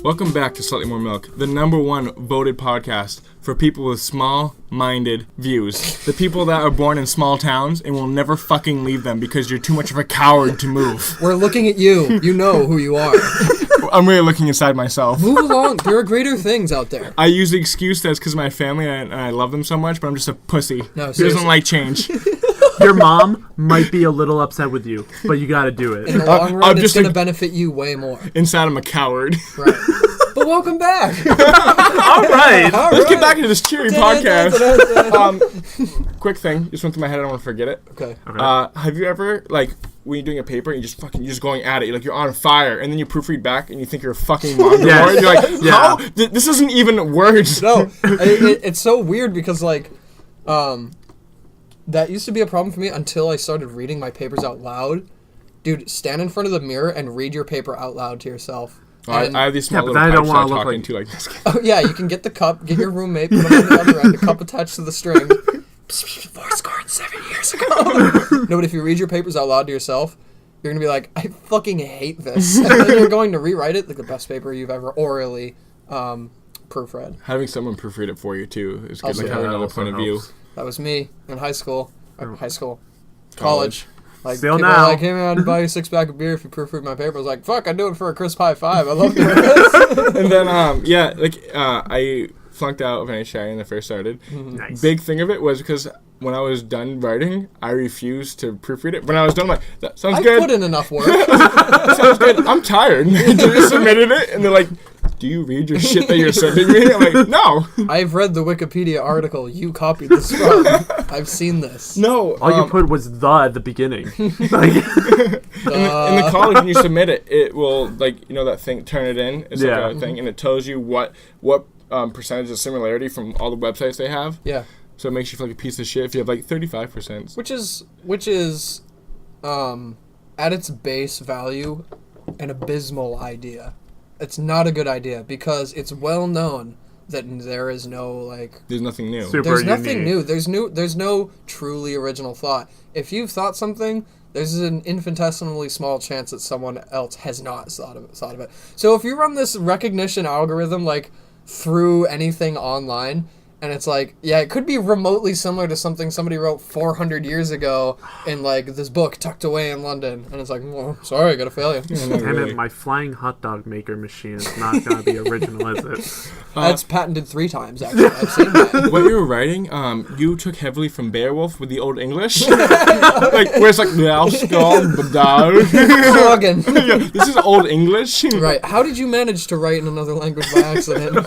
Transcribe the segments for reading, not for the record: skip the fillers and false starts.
Welcome back to Slightly More Milk, the #1 voted podcast for people with small-minded views. The people that are born in small towns and will never fucking leave them because you're too much of a coward to move. We're looking at you. You know who you are. I'm really looking inside myself. Move along. There are greater things out there. I use the excuse that it's because of my family and I love them so much, but I'm just a pussy. No, who doesn't like change. Your mom might be a little upset with you, but you gotta do it. In the long run, it's going to benefit you way more. Inside, I'm a coward. Right. But welcome back. All right. Let's get back into this cheery podcast. Quick thing, just went through my head. I don't want to forget it. Okay. Have you ever, like, when you're doing a paper, you're just going at it. You're like, you're on fire, and then you proofread back, and you think you're a fucking mongoloid. Yes. You're like, how? This isn't even words. No, it's so weird because, like, that used to be a problem for me until I started reading my papers out loud. Dude, stand in front of the mirror and read your paper out loud to yourself. I have these small but little I don't pipes wanna that I look talk like- into like this. Oh, yeah, you can get the cup, get your roommate, put him on the other end, a cup attached to the string. Voice card 7 years ago. No, but if you read your papers out loud to yourself, you're going to be like, I fucking hate this. And then you're going to rewrite it like the best paper you've ever orally proofread. Having someone proofread it for you, too, is good. Also, Like, yeah, having that another also point of view. helps. That was me in high school. College. Like, Still people now. were like, hey man, I'd buy you a 6-pack of beer if you proofread my paper. I was like, fuck, I'd do it for a crisp high five. I love doing this. And then, I flunked out of NHI when I first started. Nice. Big thing of it was because when I was done writing, I refused to proofread it. When I was done, I'm like, that sounds I good. put in enough work. Sounds good. I'm tired. They just submitted it, and they're like, do you read your shit that you're sending me? I'm like, no. I've read the Wikipedia article you copied this from. I've seen this. No. All you put was the at the beginning. Like, in the college, when you submit it, it will, like, you know that thing, turn it in. It's Yeah. like a thing, and it tells you what percentage of similarity from all the websites they have. Yeah. So it makes you feel like a piece of shit if you have, like, 35%. Which is, at its base value, an abysmal idea. It's not a good idea because it's well known that there is no, like... There's nothing new. Super There's nothing unique. new. There's no truly original thought. If you've thought something, there's an infinitesimally small chance that someone else has not thought of it. So if you run this recognition algorithm, like, through anything online... And it's like, yeah, it could be remotely similar to something somebody wrote 400 years ago in, like, this book tucked away in London. And it's like, well, sorry, I gotta fail you. Yeah, not damn really. it, my flying hot dog maker machine is not gonna be original, is it? That's patented 3 times, actually. I've seen that. What you were writing, you took heavily from Beowulf with the Old English. Like, where it's like, Slogan. yeah, this is Old English. Right. How did you manage to write in another language by accident?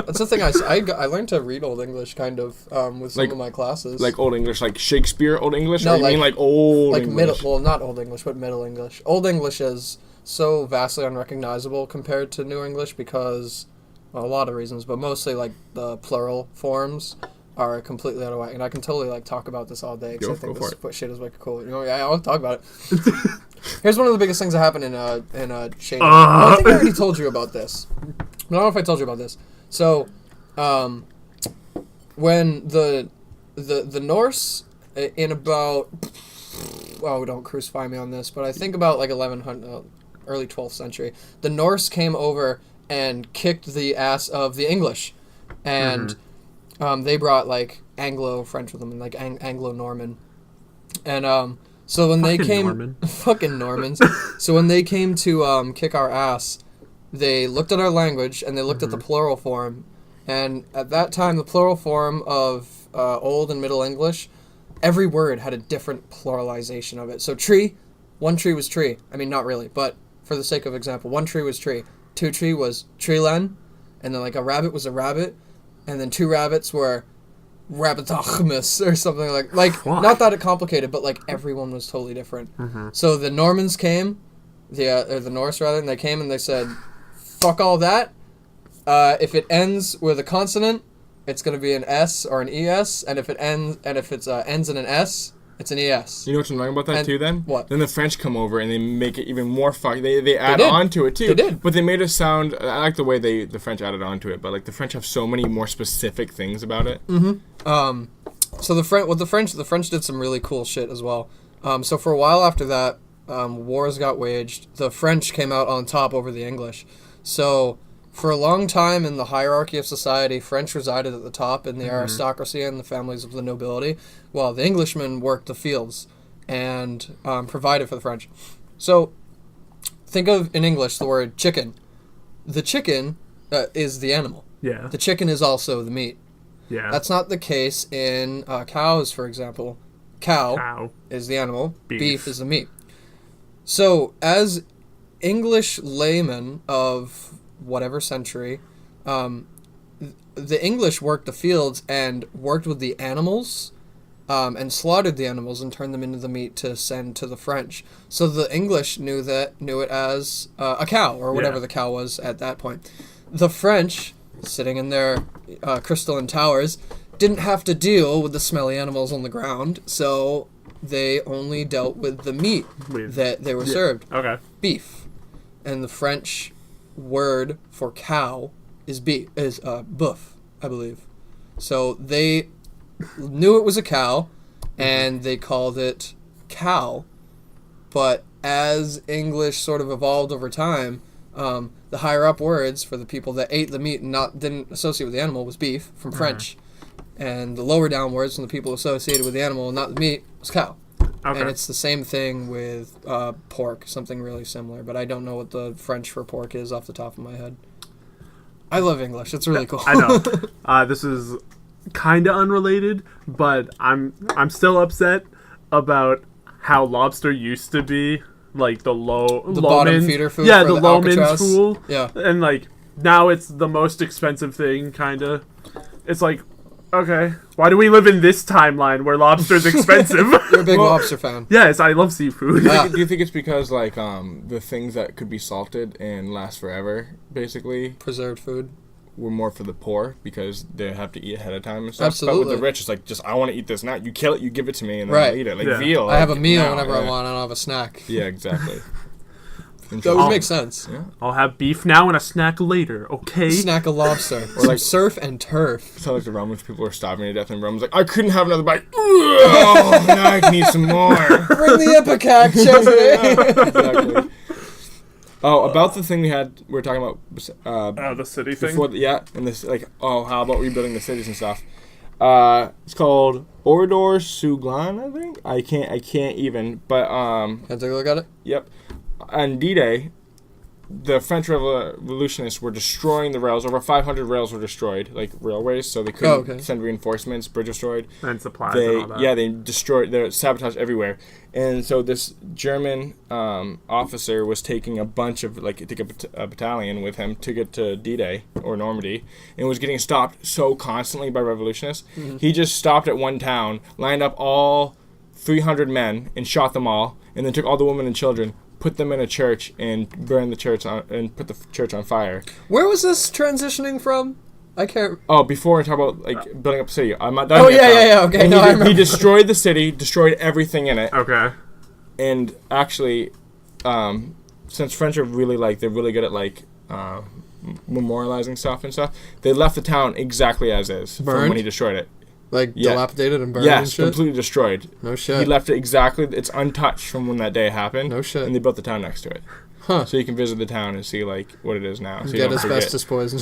That's the thing. I learned to read Old English, kind of, with some of my classes. Like Old English, like Shakespeare Old English? No, or you mean like Old like English? middle, well, not Old English, but Middle English. Old English is so vastly unrecognizable compared to New English because, well, a lot of reasons, but mostly like the plural forms are completely out of whack. And I can totally like talk about this all day because I think this shit is like cool. You know, yeah, I'll talk about it. Here's one of the biggest things that happened in changing. I think I already told you about this. I don't know if I told you about this. So, when the Norse in about, oh, don't crucify me on this, but I think about like 1100, early 12th century, the Norse came over and kicked the ass of the English, and they brought like Anglo-French with them and like Anglo-Norman, and so when they came, fucking Normans, so when they came to kick our ass, they looked at our language and they looked at the plural form. And at that time, the plural form of Old and Middle English, every word had a different pluralization of it. So tree, one tree was tree. I mean, not really, but for the sake of example, one tree was tree. 2 tree was treelan, and then like a rabbit was a rabbit, and then 2 rabbits were rabbitachmus or something like not that complicated, but like everyone was totally different. So the Normans came, or the Norse rather, and they came and they said, fuck all that. If it ends with a consonant, it's going to be an S or an ES, and if it ends in an S, it's an ES. You know what's annoying about that too? Then what? Then the French come over and they make it even more fuck. They add on to it too. They did, but they made it sound. I like the way the French added on to it, but like the French have so many more specific things about it. So the French did some really cool shit as well. So for a while after that, wars got waged. The French came out on top over the English. So For a long time in the hierarchy of society, French resided at the top in the aristocracy and the families of the nobility, while the Englishmen worked the fields and provided for the French. So, think of, in English, the word chicken. The chicken is the animal. Yeah. The chicken is also the meat. Yeah. That's not the case in cows, for example. Cow is the animal. Beef is the meat. So, as English laymen of whatever century, the English worked the fields and worked with the animals and slaughtered the animals and turned them into the meat to send to the French. So the English knew it as a cow, or whatever the cow was at that point. The French, sitting in their crystalline towers, didn't have to deal with the smelly animals on the ground, so they only dealt with the meat that they were served. Okay. Beef. And the French word for cow is boeuf, I believe. So they knew it was a cow, and they called it cow. But as English sort of evolved over time, the higher up words for the people that ate the meat and didn't associate with the animal was beef from French, and the lower down words from the people associated with the animal and not the meat was cow. Okay. And it's the same thing with pork, something really similar, but I don't know what the French for pork is off the top of my head. I love English. It's really cool. I know. This is kind of unrelated, but I'm still upset about how lobster used to be like the bottom feeder food. Yeah, for the low men's Alcatraz. food. Yeah, and like now it's the most expensive thing. Kind of. It's like, okay, why do we live in this timeline where lobster's expensive? you're a big lobster fan. Yes, I love seafood. Yeah. Do you think it's because like the things that could be salted and last forever, basically, Preserved food. were more for the poor because they have to eat ahead of time and stuff? Absolutely. But with the rich, it's like, just I want to eat this now. You kill it, you give it to me, and then Right. I'll eat it. Like Yeah. veal. I have a like, meal now, whenever I yeah. want, and I'll have a snack. Yeah, exactly. That would make sense. Yeah. I'll have beef now and a snack later. Okay. Snack a lobster. Or Some like- surf and turf. It's not like the Romans, people are starving to death, and Romans like, I couldn't have another bite. Oh, now I need some more. Bring the ipecac, Chesney. Exactly. Oh, about the thing we were talking about The city thing. before, and this, like, how about rebuilding the cities and stuff? It's called Overdoors Suglan, I think. I can't even, but Can I take a look at it? Yep. On D-Day, the French revolutionists were destroying the rails. Over 500 rails were destroyed, like railways, so they couldn't send reinforcements. Bridge destroyed. And supplies and all that. Yeah, they destroyed. They sabotaged everywhere. And so this German officer was taking a bunch of, like, a battalion with him to get to D-Day or Normandy, and was getting stopped so constantly by revolutionists. Mm-hmm. He just stopped at one town, lined up all 300 men, and shot them all, and then took all the women and children, put them in a church, and burned the church and put the church on fire. Where was this transitioning from? I can't. Oh, before we talk about like building up a city, I'm not done. Oh yet, yeah. Okay, And no, I remember. he destroyed the city, destroyed everything in it, Okay. and actually, since French are really they're really good at memorializing stuff and stuff, they left the town exactly as is from Burned? when he destroyed it. Like dilapidated and burned and Yes, shit? completely destroyed. No shit. He left it exactly. It's untouched from when that day happened. No shit. And they built the town next to it. Huh. So you can visit the town and see what it is now. So you Get don't forget. asbestos poison.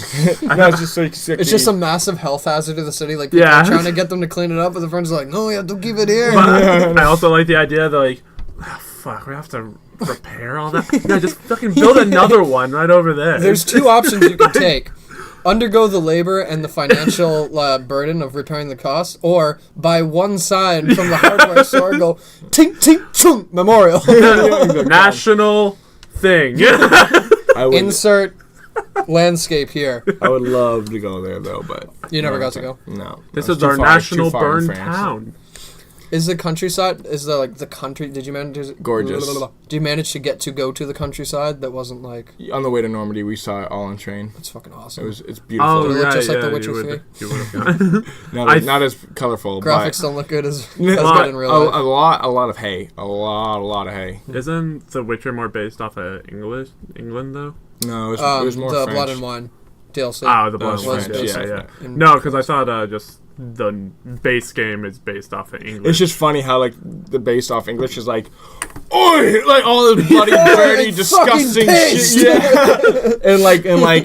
No, it's just so you can It's just a massive health hazard to the city. Like, people are trying to get them to clean it up, but the friends are like, no, you have to keep it here. But I also like the idea that, like, fuck, we have to repair all that. Yeah, just fucking build another one right over there. There's two options you can take. Undergo the labor and the financial burden of repairing the cost, or buy one sign from the hardware store and go, tink, tink, chung, memorial. National thing. Insert landscape here. I would love to go there, though, but... You never got to go? No. This It's is too our far. It's too national far in burn France. town. Is the countryside, the country, did you manage to... Gorgeous. Do you manage to go to the countryside that wasn't like... On the way to Normandy, we saw it all on train. It's fucking awesome. It's beautiful. Oh, Did it look yeah, just like yeah, The Witcher you 3? would have gone. Not as colorful, Graphics don't look good as good in real a life. lot of hay. A lot of hay. Isn't The Witcher more based off of England, though? No, it was more the French. Blood and Wine DLC. Oh, the Blood was and Wine. French, Yeah. in No, because I thought just the base game is based off of English. It's just funny how, like, the based off English is like, oi, like all this bloody, dirty, Like disgusting fucking shit. Yeah,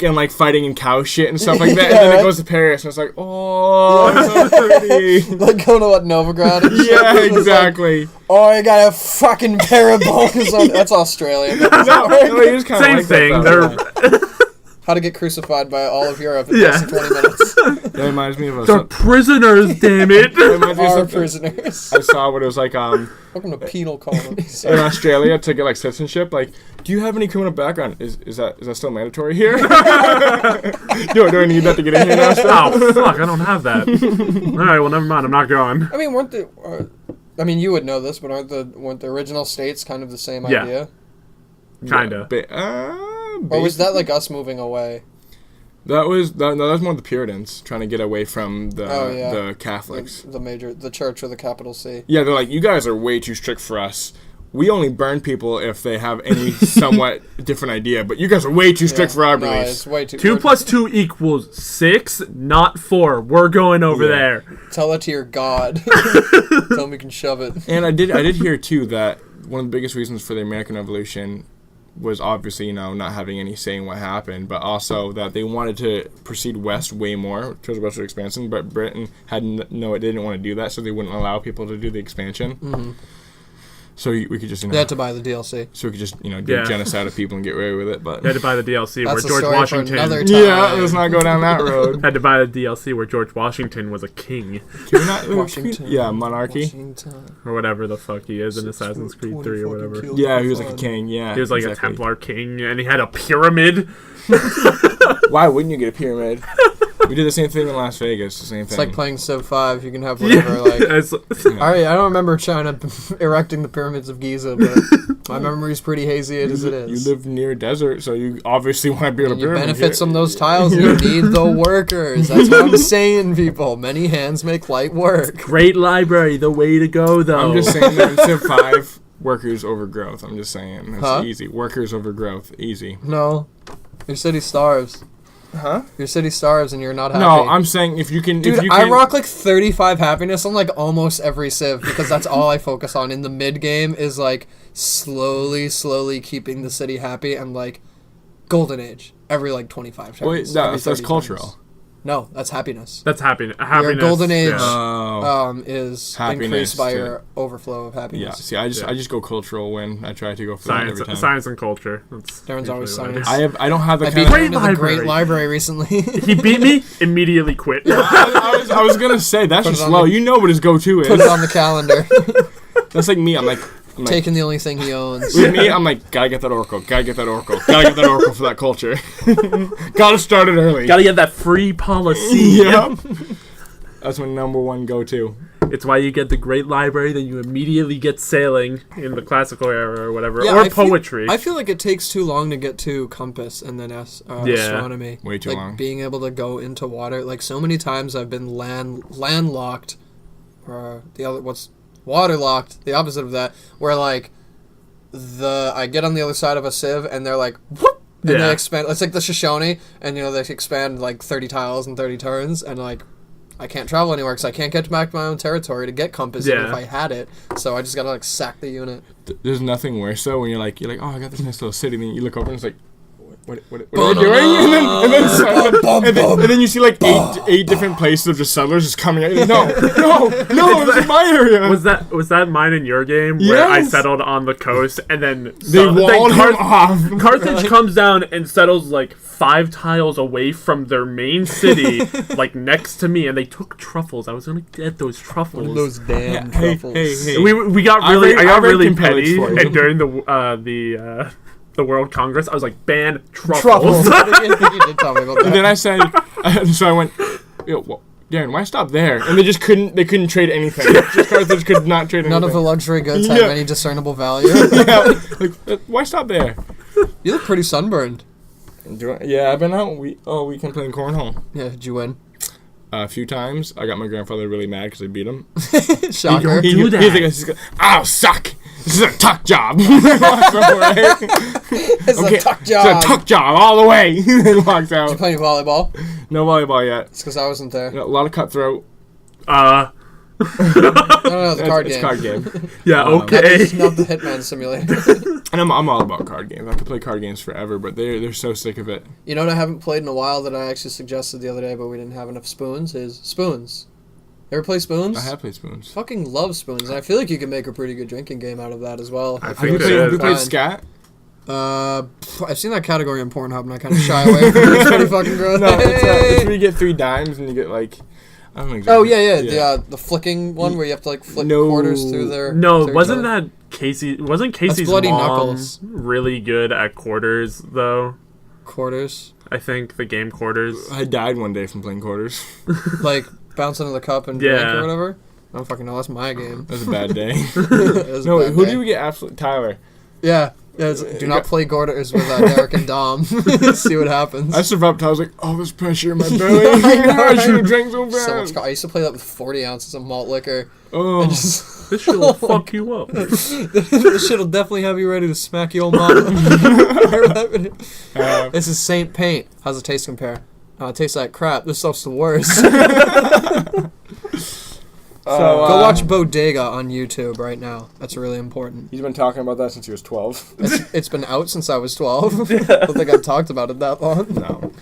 and like fighting in cow shit and stuff like that. And then it goes to Paris, and it's like, oh, it's so pretty. Like going to what, Novigrad? And shit? Yeah, It's exactly. Like, oh, I got a fucking pair of bones on. That's Australian. No, it is kind of Same like thing. That, They're How to get crucified by all of Europe in less than 20 minutes. that reminds me of they're prisoners. Damn it. It reminds me of Our something prisoners. I saw what it was like Welcome to penal colonies. in Australia to get like citizenship. Like, do you have any criminal background? Is that still mandatory here? do I need that to get in here now? Oh fuck! I don't have that. All right. Well, never mind. I'm not going. I mean, weren't the... I mean, you would know this, but weren't the original states kind of the same Yeah. idea? Kinda. Or was that like us moving away? That was more the Puritans trying to get away from the Catholics. The church with a capital C. Yeah, they're like, you guys are way too strict for us. We only burn people if they have any somewhat different idea, but you guys are way too strict for our No, beliefs. it's way too... 2 + 2 = 6, not 4. We're going over Yeah. there. Tell that to your god. Tell him we can shove it. And I did hear too that one of the biggest reasons for the American Revolution was obviously, not having any say in what happened, but also that they wanted to proceed west way more towards westward expansion, but Britain it didn't want to do that, so they wouldn't allow people to do the expansion. Mm-hmm. So we could just, They had to buy the DLC. so we could just, do genocide of people and get away with it, but... They had to buy the DLC That's where a George story for another Washington. time. Yeah, let's not go down that road. Had to buy the DLC where George Washington was a king Can we not, Washington. yeah, monarchy. Washington. or whatever the fuck he is in Assassin's Creed 3 or whatever. Yeah, he was like a king, yeah. He was like exactly. a Templar king, and he had a pyramid. Why wouldn't you get a pyramid? We did the same thing in Las Vegas, the same thing. It's like playing Civ 5. You can have whatever, like... It's- I don't remember China erecting the pyramids of Giza, but my memory's pretty hazy as it is. You live near a desert, so you obviously want to build a And you pyramid. benefit from those tiles, and you need the workers. That's what I'm saying, people. Many hands make light work. Great library, the way to go, though. I'm just saying that in Civ 5, workers over growth. I'm just saying. That's Huh? easy. Workers over growth. Easy. No. Your city starves. Huh? Your city starves and you're not happy. No, I'm saying if you can... Dude, if you I can, rock like 35 happiness on like almost every civ because that's all I focus on in the mid game is like slowly keeping the city happy and like golden age every like 25 turns. Wait, every that's 30 cultural. turns. No, that's happiness. That's happiness. Your golden age Yeah. Happiness, is increased by too. your overflow of Yeah, happiness. see, I just go cultural when I try to go for that Science, every time. science and culture. That's Darren's always usually what it science. I don't have the I kind beat of... him into the library. great library recently. is. He beat me, immediately quit. I was gonna say, that's Put just it on slow. the- You know what his go-to Put it is. on the calendar. That's like me. I'm like Taking the only thing he owns. with me, I'm like, gotta get that oracle, gotta get that oracle, gotta get that oracle for that culture. Gotta start it early. Gotta get that free policy. Yep. That's my number one go-to. It's why you get the great library, then you immediately get sailing in the classical era or whatever, Yeah, or I feel- poetry. I feel like it takes too long to get to compass and then astronomy. Way too like long. being able to go into water. Like so many times I've been landlocked, or waterlocked. The opposite of that, where like I get on the other side of a sieve and they're like whoop, and Yeah. they expand. It's like the Shoshone, and they expand like 30 tiles in 30 turns, and like I can't travel anywhere because I can't get back to my own territory to get compass even Yeah. if I had it. So I just gotta like sack the unit. There's nothing worse though when you're like, oh, I got this nice little city, and then you look over and it's like, what are you doing? And then you see like eight different places of just settlers just coming out. No, this is my area. Was that mine in your game where I Yes. settled on the coast and then They walled him off. Carthage comes down and settles like 5 tiles away from their main city, like next to me, and they took truffles. I was gonna get those truffles. damn Hey, truffles. I got very really compelled petty, for you. and during the World Congress, I was like, ban truffles. I think you did tell me about that. And then I said, so I went, well, Daren, why stop there? And they just couldn't trade anything. Just Carthage could not trade anything. None of the luxury goods have Yeah. any discernible value. Yeah, like, why stop there? You look pretty sunburned. Yeah, I've been out weekend playing cornhole. Yeah, did you win? A few times. I got my grandfather really mad because I beat him. Shocker. do that. He's like, oh, suck. This is a tuck job. It's a tuck job. It's a tuck job all the way. He walks Did you out. play volleyball? No volleyball yet. It's because I wasn't there. A lot of cutthroat. No, the card It's game. card game. Yeah, Not okay. the Hitman Simulator. And I'm all about card games. I could play card games forever, but they're so sick of it. You know what I haven't played in a while that I actually suggested the other day, but we didn't have enough spoons, is Spoons. Ever play Spoons? I have played Spoons. Fucking love Spoons, and I feel like you can make a pretty good drinking game out of that as well. I Have think you that played, is- Scat? I've seen that category in Pornhub, and I kind of shy away from it. It's pretty fucking gross. No, it's where you get 3 dimes and you get like, I don't know exactly. Oh yeah. The flicking one where you have to like flick quarters through their. No, through wasn't each other. that Casey? Wasn't Casey's Bloody mom Knuckles. really good at quarters though? Quarters? I think the game quarters. I died one day from playing quarters. Like bounce into the cup and drink Yeah. or whatever. I don't fucking know. That's my game. That was a bad day. That was a No, bad who day. do we get? Absolute Tyler. Yeah. Do not play quarters with Derek and Dom. See what happens. I survived. I was like, oh, there's pressure in my belly. I should have drank so So fast. much. I used to play that with 40 ounces of malt liquor. Oh, And just, This shit will fuck you up. this shit'll definitely have you ready to smack your old mama. This is Saint Paint. How's the taste compare? It tastes like crap. This stuff's the worst. Go watch Bodega on YouTube right now. That's really important. he's been talking about that since he was 12. It's been out since I was 12. I don't think I've talked about it that long. No.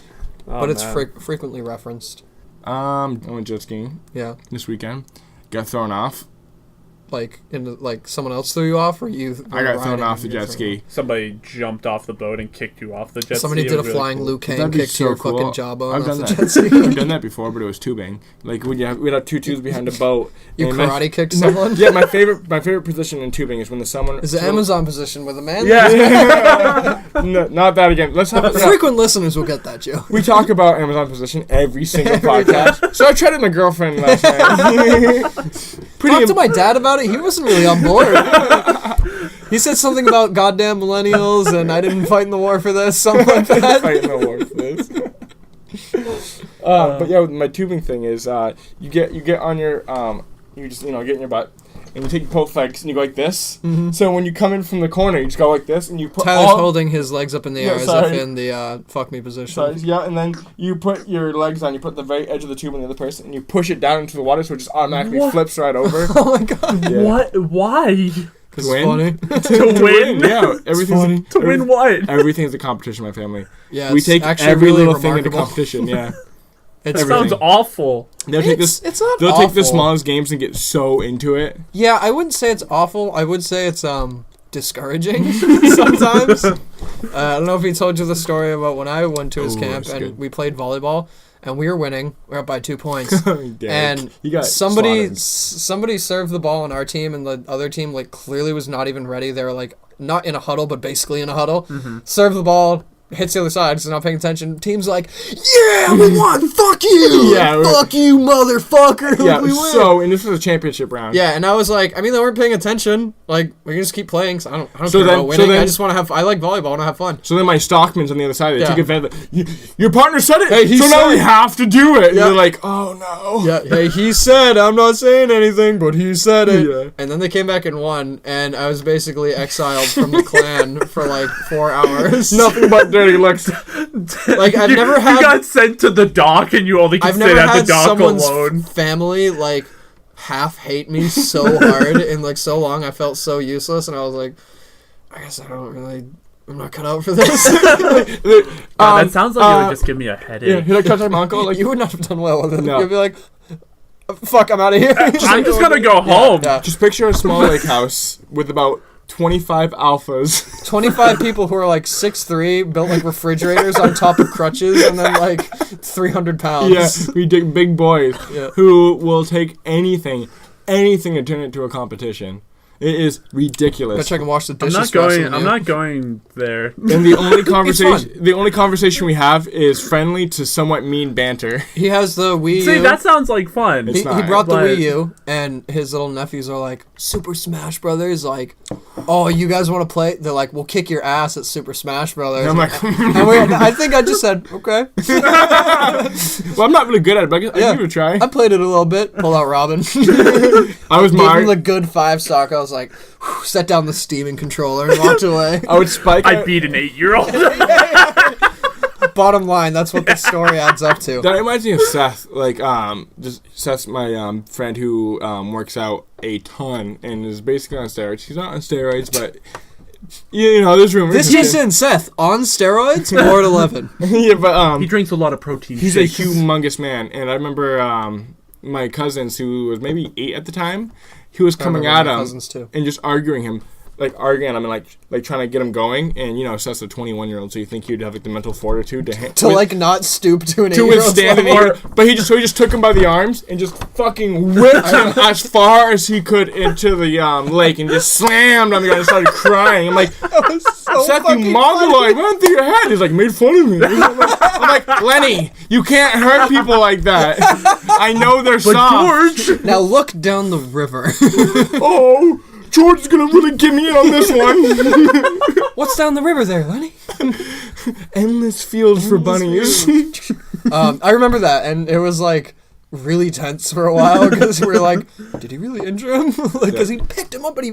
But it's frequently referenced. I went jet skiing Yeah. this weekend. Got thrown off. Like someone else threw you off, or you? I got thrown riding off the and you jet got ski. Somebody jumped off the boat and kicked you off the jet Somebody ski. did It a was really flying cool. Luke Kane That'd be kick to so your cool. fucking jawbone I've off done the that. jet ski. I've done that before, but it was tubing. Like we'd have 2 tubes behind a boat. You and karate kicked someone? Yeah, my favorite position in tubing is when the someone Is the Amazon position with a man? Yeah. No, not that again. Let's have Frequent listeners will get that, Joe. We talk about Amazon position every single podcast. So I tried it with my girlfriend last night. Talked to my dad about it. He wasn't really on board. He said something about goddamn millennials, and I didn't fight in the war for this. Something like that. Fighting the war for this. But yeah, my tubing thing is you get on your you just get in your butt and you take both legs and you go like this. Mm-hmm. So when you come in from the corner, you just go like this and you put Tyler's holding his legs up in the air as if sorry. in the fuck me position. Sorry, yeah, and then you put your legs on. You put the very edge of the tube on the other person, and you push it down into the water, so it just automatically What? flips right over. Oh my god. Yeah. What? Why? It's win? funny. To win? Yeah, everything's To win what? Everything's a competition in my family. Yeah, We it's take actually every really little thing into remarkable. competition. Yeah, It It's everything. sounds awful. they'll take this. It's not They'll awful. take the smallest games and get so into it. Yeah, I wouldn't say it's awful. I would say it's discouraging sometimes. I don't know if he told you the story about when I went to his Ooh, camp that's and good. we played volleyball and we were winning. We were up by 2 points. Dang. And You got somebody slaughtered. somebody served the ball on our team, and the other team like clearly was not even ready. They were like not in a huddle, but basically in a huddle. Mm-hmm. Serve the ball, hits the other side, so not paying attention. Team's like, yeah, we won. Fuck you. Yeah, fuck you, motherfucker. Yeah, we win. so and this was a championship round. Yeah, and I was like, I mean, they weren't paying attention. Like, we can just keep playing. So I don't So care then- about winning. so then- I just want to have. I like volleyball. and I have fun. So then my stockman's on the other side. They Yeah. took advantage. Your partner said it, Hey, he so now said we it. have to do it. And Yeah. you're like, oh no. Yeah, hey, he said, I'm not saying anything, but he said it. Yeah. And then they came back and won, and I was basically exiled from the clan for like 4 hours. Nothing but dirty looks. Like, I've never had. You got sent to the dock and you only can I've sit never at the had dock someone's alone. family like half hate me so hard in like so long. I felt so useless, and I was like, I guess I'm not cut out for this. God, that sounds like it would just give me a headache. Yeah, you're like, touch my uncle. Like, You would not have done well with it. No. You'd be like, fuck, I'm out of here. I'm just gonna go home. Yeah. just picture a small lake house with about 25 alphas. 25 people who are like 6'3", built like refrigerators on top of crutches, and then like 300 pounds. Yeah, we dig big boys Yeah. who will take anything and turn it into a competition. It is Go ridiculous. check and wash the I'm dishes. not for us going. and I'm you. not going there. And the only conversation, fun. the only conversation we have is friendly to somewhat mean banter. He has the Wii U. See, that sounds like fun. It's He not, brought the but- Wii U, and his little nephews are like, Super Smash Brothers, like, oh, you guys want to play? They're like, we'll kick your ass at Super Smash Brothers. And I'm like, And I think I just said, okay. well, I'm not really good at it, but I Yeah. give it a try. I played it a little bit, pulled out Robin. I was Gave him Mario. the good 5 stock. I was like, whew, set down the steaming controller and walked away. I would spike. I beat an 8-year-old. bottom line, that's what the story adds up to. That reminds me of Seth. Like, just Seth's my friend who works out a ton and is basically on steroids. He's not on steroids, but you know, there's rumors. This just in, Seth on steroids, more at 11. Yeah, but he drinks a lot of protein. He's shakes. a humongous man, and I remember my cousins, who was maybe 8 at the time, he was coming at him and just arguing him. Like arguing at him and like trying to get him going, and you know, Seth's a 21-year-old, so you think he'd have like the mental fortitude to like not stoop to an 8-year-old to withstand an 8-year-old. But he just took him by the arms and just fucking whipped him as far as he could into the lake and just slammed on the ground and started crying. I'm like, Seth, you mongoloid, what went through your head? He's like, made fun of me. I'm like, Lenny, you can't hurt people like that. I know they're soft. George, now look down the river. Oh. George is gonna really get me in on this one. What's down the river there, Lenny? Endless fields for bunnies. I remember that, and it was like really tense for a while because we were like, did he really injure him? Because he picked him up, but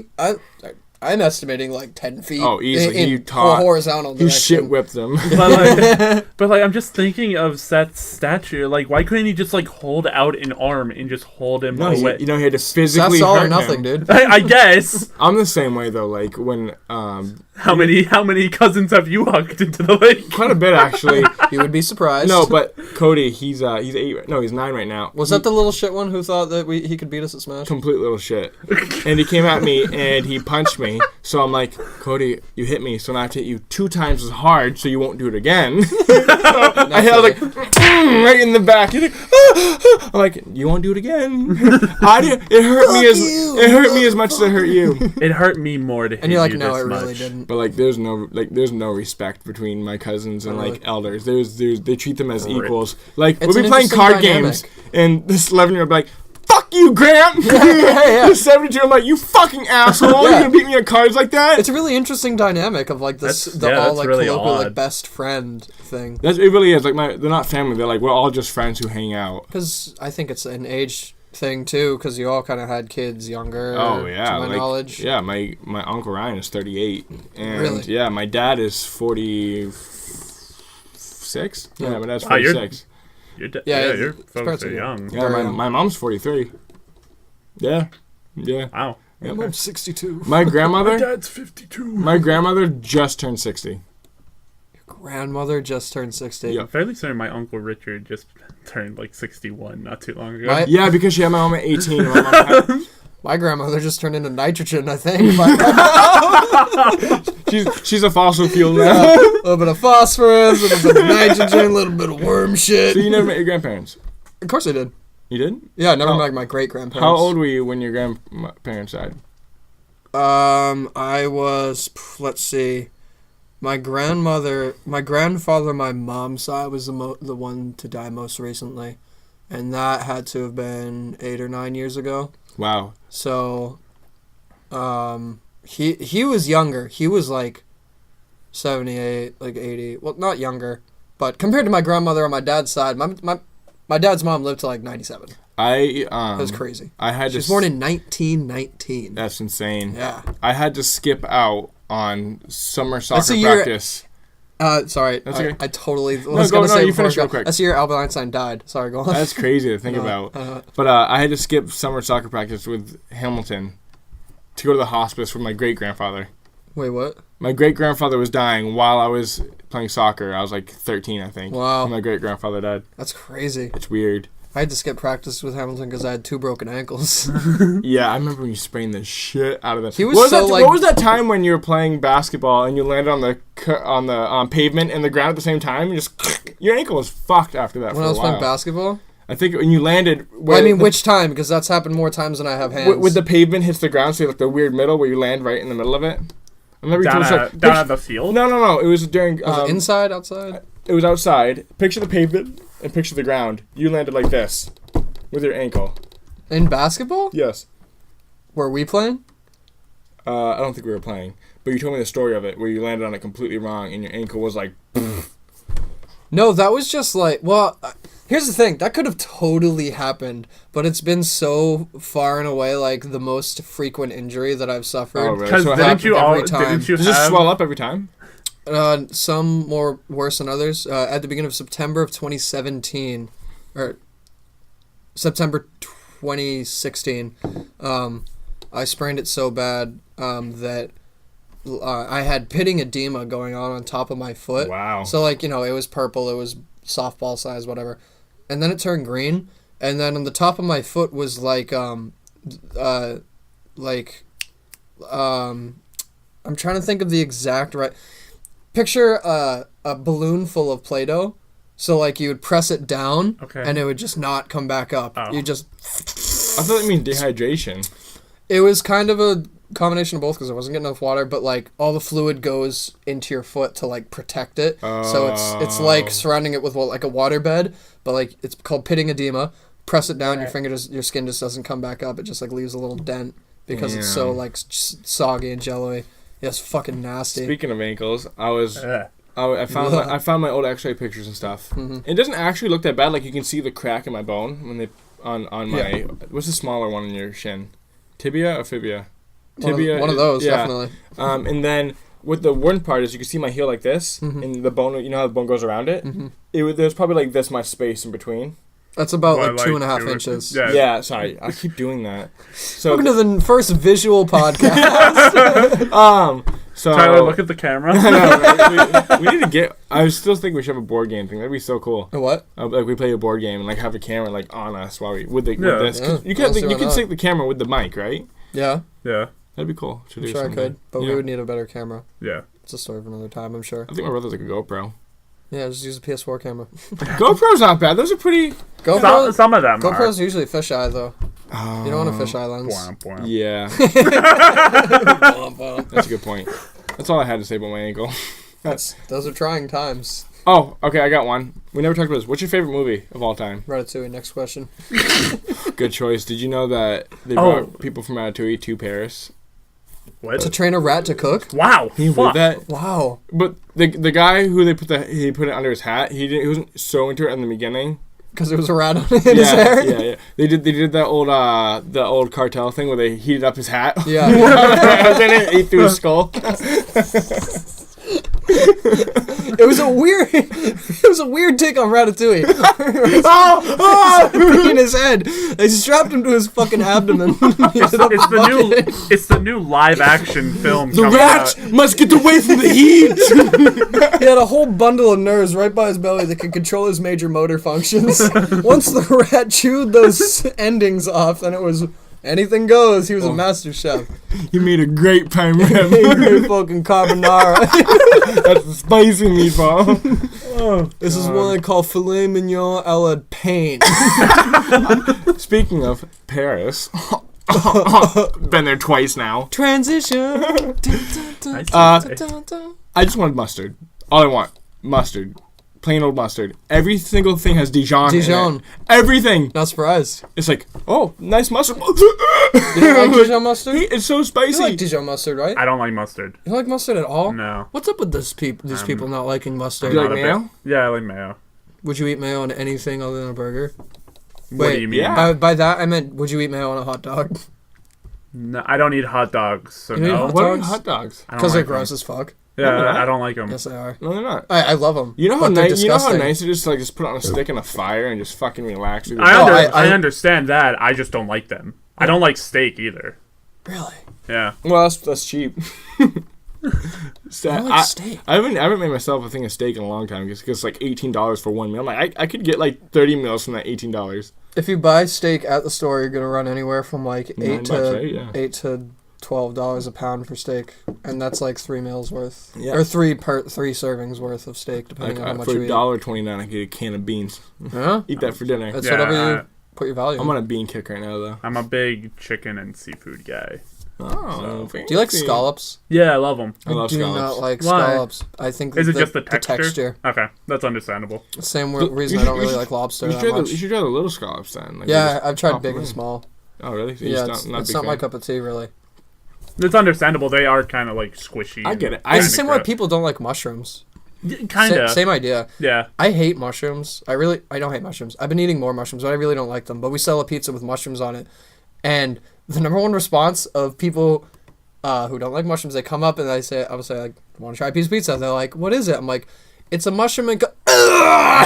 I'm estimating like 10 feet. Oh, easily. In horizontal direction. You shit whipped them. But I'm just thinking of Seth's stature. Like, why couldn't he just like hold out an arm and just hold him away? You know, he had to physically That's all hurt or nothing, him. dude. I guess. I'm the same way though. Like when how many cousins have you hucked into the lake? Quite a bit actually. You would be surprised. No, but Cody, he's 8. No, he's 9 right now. Was that the little shit one who thought that he could beat us at Smash? Complete little shit. And he came at me and he punched me. So I'm like, Cody, you hit me, so now I have to hit you 2 times as hard so you won't do it again. I held like right in the back. He's like, ah. I'm like, you won't do it again. It hurt me as much as it hurt you. It hurt me more to hit and you're like, you no, this it really much. didn't. But like, there's no respect between my cousins and like elders. They treat them as equals. Like we'll be playing card games, and this 11-year-old be like, "Fuck you, Grant." Yeah. The 72, I'm like, "You fucking asshole! You're gonna beat me at cards like that?" It's a really interesting dynamic of like this, That's like really colloquial odd. like best friend thing. It really is. Like they're not family. They're like, we're all just friends who hang out. Because I think it's an age thing too. Because you all kind of had kids younger. Oh yeah, to my knowledge. Yeah, my uncle Ryan is 38, and Really? yeah, my dad is 46. Yeah, my dad's Wow, 46. Your your folks parents are are young. Yeah, my mom's 43. Yeah. Wow. My mom's 62. My grandmother. dad's 52. My grandmother just turned 60. Grandmother just turned 60. Yeah. I'm fairly certain my uncle Richard just turned like 61 not too long ago. Yeah, because she had my mom at 18. And my mom had, My grandmother just turned into nitrogen, I think. she's a fossil fuel now. A little bit of phosphorus, a little bit of nitrogen, a little bit of worm shit. So you never met your grandparents? Of course I did. You did? Yeah, I never met my great-grandparents. How old were you when your grandparents died? I was, let's see. My grandfather, my mom's side was the one to die most recently. And that had to have been 8 or 9 years ago. Wow. So, he was younger. He was like 78, like 80. Well, not younger, but compared to my grandmother on my dad's side, my dad's mom lived to like 97. That was crazy. She was born in 1919. That's insane. Yeah. I had to skip out on summer soccer practice. Sorry. That's okay. I totally was going to say you before finish real quick. that's the year Albert Einstein died. Sorry, go on. That's crazy to think about. But I had to skip summer soccer practice with Hamilton to go to the hospice with my great-grandfather. Wait, what? My great-grandfather was dying while I was playing soccer. I was like 13, I think. Wow. When my great-grandfather died. That's crazy. It's weird. I had to skip practice with Hamilton because I had 2 broken ankles. Yeah, I remember when you sprained the shit out of them. He was what was that time when you were playing basketball and you landed on the pavement and the ground at the same time and just your ankle was fucked after that? When I was playing basketball? I think when you landed. Which time? Because that's happened more times than I have hands. When the pavement hits the ground, so like the weird middle where you land right in the middle of it. I remember down at the field? No. It was during. Was it inside, outside? It was outside. Picture the pavement and picture the ground. You landed like this with your ankle. In basketball? Yes. Were we playing? I don't think we were playing, but you told me the story of it where you landed on it completely wrong and your ankle was like. No, that was just like, well, here's the thing. That could have totally happened, but it's been so far and away like the most frequent injury that I've suffered. Oh, really? Because So didn't you every time. didn't you Does it swell up every time? Some more worse than others. At the beginning of September of 2017, or September 2016, I sprained it so bad that I had pitting edema going on top of my foot. Wow. So, like, it was purple, it was softball size, whatever. And then it turned green, and then on the top of my foot was I'm trying to think of the exact right... Picture a balloon full of Play-Doh. So, like, you would press it down, and it would just not come back up. Oh. You just... I thought it meant dehydration. It was kind of a combination of both because I wasn't getting enough water, but, like, all the fluid goes into your foot to, like, protect it. So it's like surrounding it with, like, a water bed, but, like, it's called pitting edema. Press it down, your skin just doesn't come back up. It just, like, leaves a little dent because it's so, like, soggy and jello-y. Yeah, it's fucking nasty. Speaking of ankles, I found my old X-ray pictures and stuff. Mm-hmm. It doesn't actually look that bad. Like, you can see the crack in my bone when they on my what's the smaller one in your shin, tibia or fibia? Tibia. One of those, definitely. And then what the worst part is, you can see my heel like this, and the bone. You know how the bone goes around it. Mm-hmm. There's probably like this much space in between. That's about like 2.5 inches. Yeah, sorry, I keep doing that. So welcome to the first visual podcast. So Tyler, look at the camera. I know, right? we need to get. I still think we should have a board game thing. That'd be so cool. A what? Like we play a board game and like have a camera like on us while we with this. Yeah, you can sync the camera with the mic, right? Yeah. Yeah. That'd be cool. I'm sure I could, but we would need a better camera. Yeah. It's a story of another time, I'm sure. I think my brother's like a GoPro. Yeah, just use a PS4 camera. GoPro's not bad. Those are pretty. Some of them. GoPro's usually fisheye though. You don't want a fisheye lens. Yeah. That's a good point. That's all I had to say about my ankle. Those are trying times. Oh, okay, I got one. We never talked about this. What's your favorite movie of all time? Ratatouille, next question. Good choice. Did you know that they brought people from Ratatouille to Paris? What? To train a rat to cook? Wow. Can you believe that? Wow. But the guy who he put it under his hat, he wasn't so into it in the beginning. Because there was a rat in his hair? Yeah. They did that old cartel thing where they heated up his hat. Yeah. Then it ate through his skull. It was a weird take on Ratatouille. In his head. They strapped him to his fucking abdomen. It's the new live action film. The rat must get away from the heat. He had a whole bundle of nerves right by his belly that could control his major motor functions. Once the rat chewed those endings off, then it was anything goes. He was a master chef. He made a great prime rib. He made fucking carbonara. That's a spicy meatball. This is one they call filet mignon a la pain. Speaking of Paris, been there twice now. Transition. I just wanted mustard. All I want, mustard. Plain old mustard. Every single thing has Dijon. In it. Everything. Not surprised. It's like, oh, nice mustard. You don't like Dijon mustard? It's so spicy. You like Dijon mustard, right? I don't like mustard. You don't like mustard at all? No. What's up with these people not liking mustard? Do you like mayo? Yeah, I like mayo. Would you eat mayo on anything other than a burger? What do you mean? Yeah. By that, I meant, would you eat mayo on a hot dog? No, I don't eat hot dogs, so You eat no. hot What are dogs? hot dogs? Because they're gross as fuck. Yeah, No, they're not. I don't like them. Yes, they are. No, they're not. I love them. You know how they're nice? You know how disgusting. nice it is to like just put it on a stick in a fire and just fucking relax. I understand that. I just don't like them. I don't like steak either. Really? Yeah. Well, that's cheap. I like steak. I haven't made myself a thing of steak in a long time because it's like $18 for one meal. I'm like, I could get like 30 meals from that $18. If you buy steak at the store, you're gonna run anywhere from like $9, right? Yeah. $8 to $12 a pound for steak, and that's like 3 meals worth, Yeah. or three servings worth of steak, depending on how much for you eat. $1.29, I could get a can of beans. Yeah, Eat that for dinner. that's Yeah, whatever you put your value. I'm on a bean kick right now, though. I'm a big chicken and seafood guy. Oh, Do you like scallops? Yeah, I love them. I love do scallops. not like Why? scallops. I think Is it just the texture? texture. Okay, that's understandable. Same But reason you I don't should- really you like lobster You that should, try much. you should try the little scallops then. Like, Yeah, just I've tried pop big them and in. small. Oh, really? So Yeah, you're it's big not fan? my cup of tea, really. It's understandable. They are kind of like squishy. I get it. It's the same way people don't like mushrooms. Kind of. Same idea. Yeah. I hate mushrooms. I don't hate mushrooms. I've been eating more mushrooms, but I really don't like them. But we sell a pizza with mushrooms on it. And the number one response of people who don't like mushrooms, they come up and I would say like, want to try a piece of pizza? They're like, what is it? I'm like, it's a mushroom, and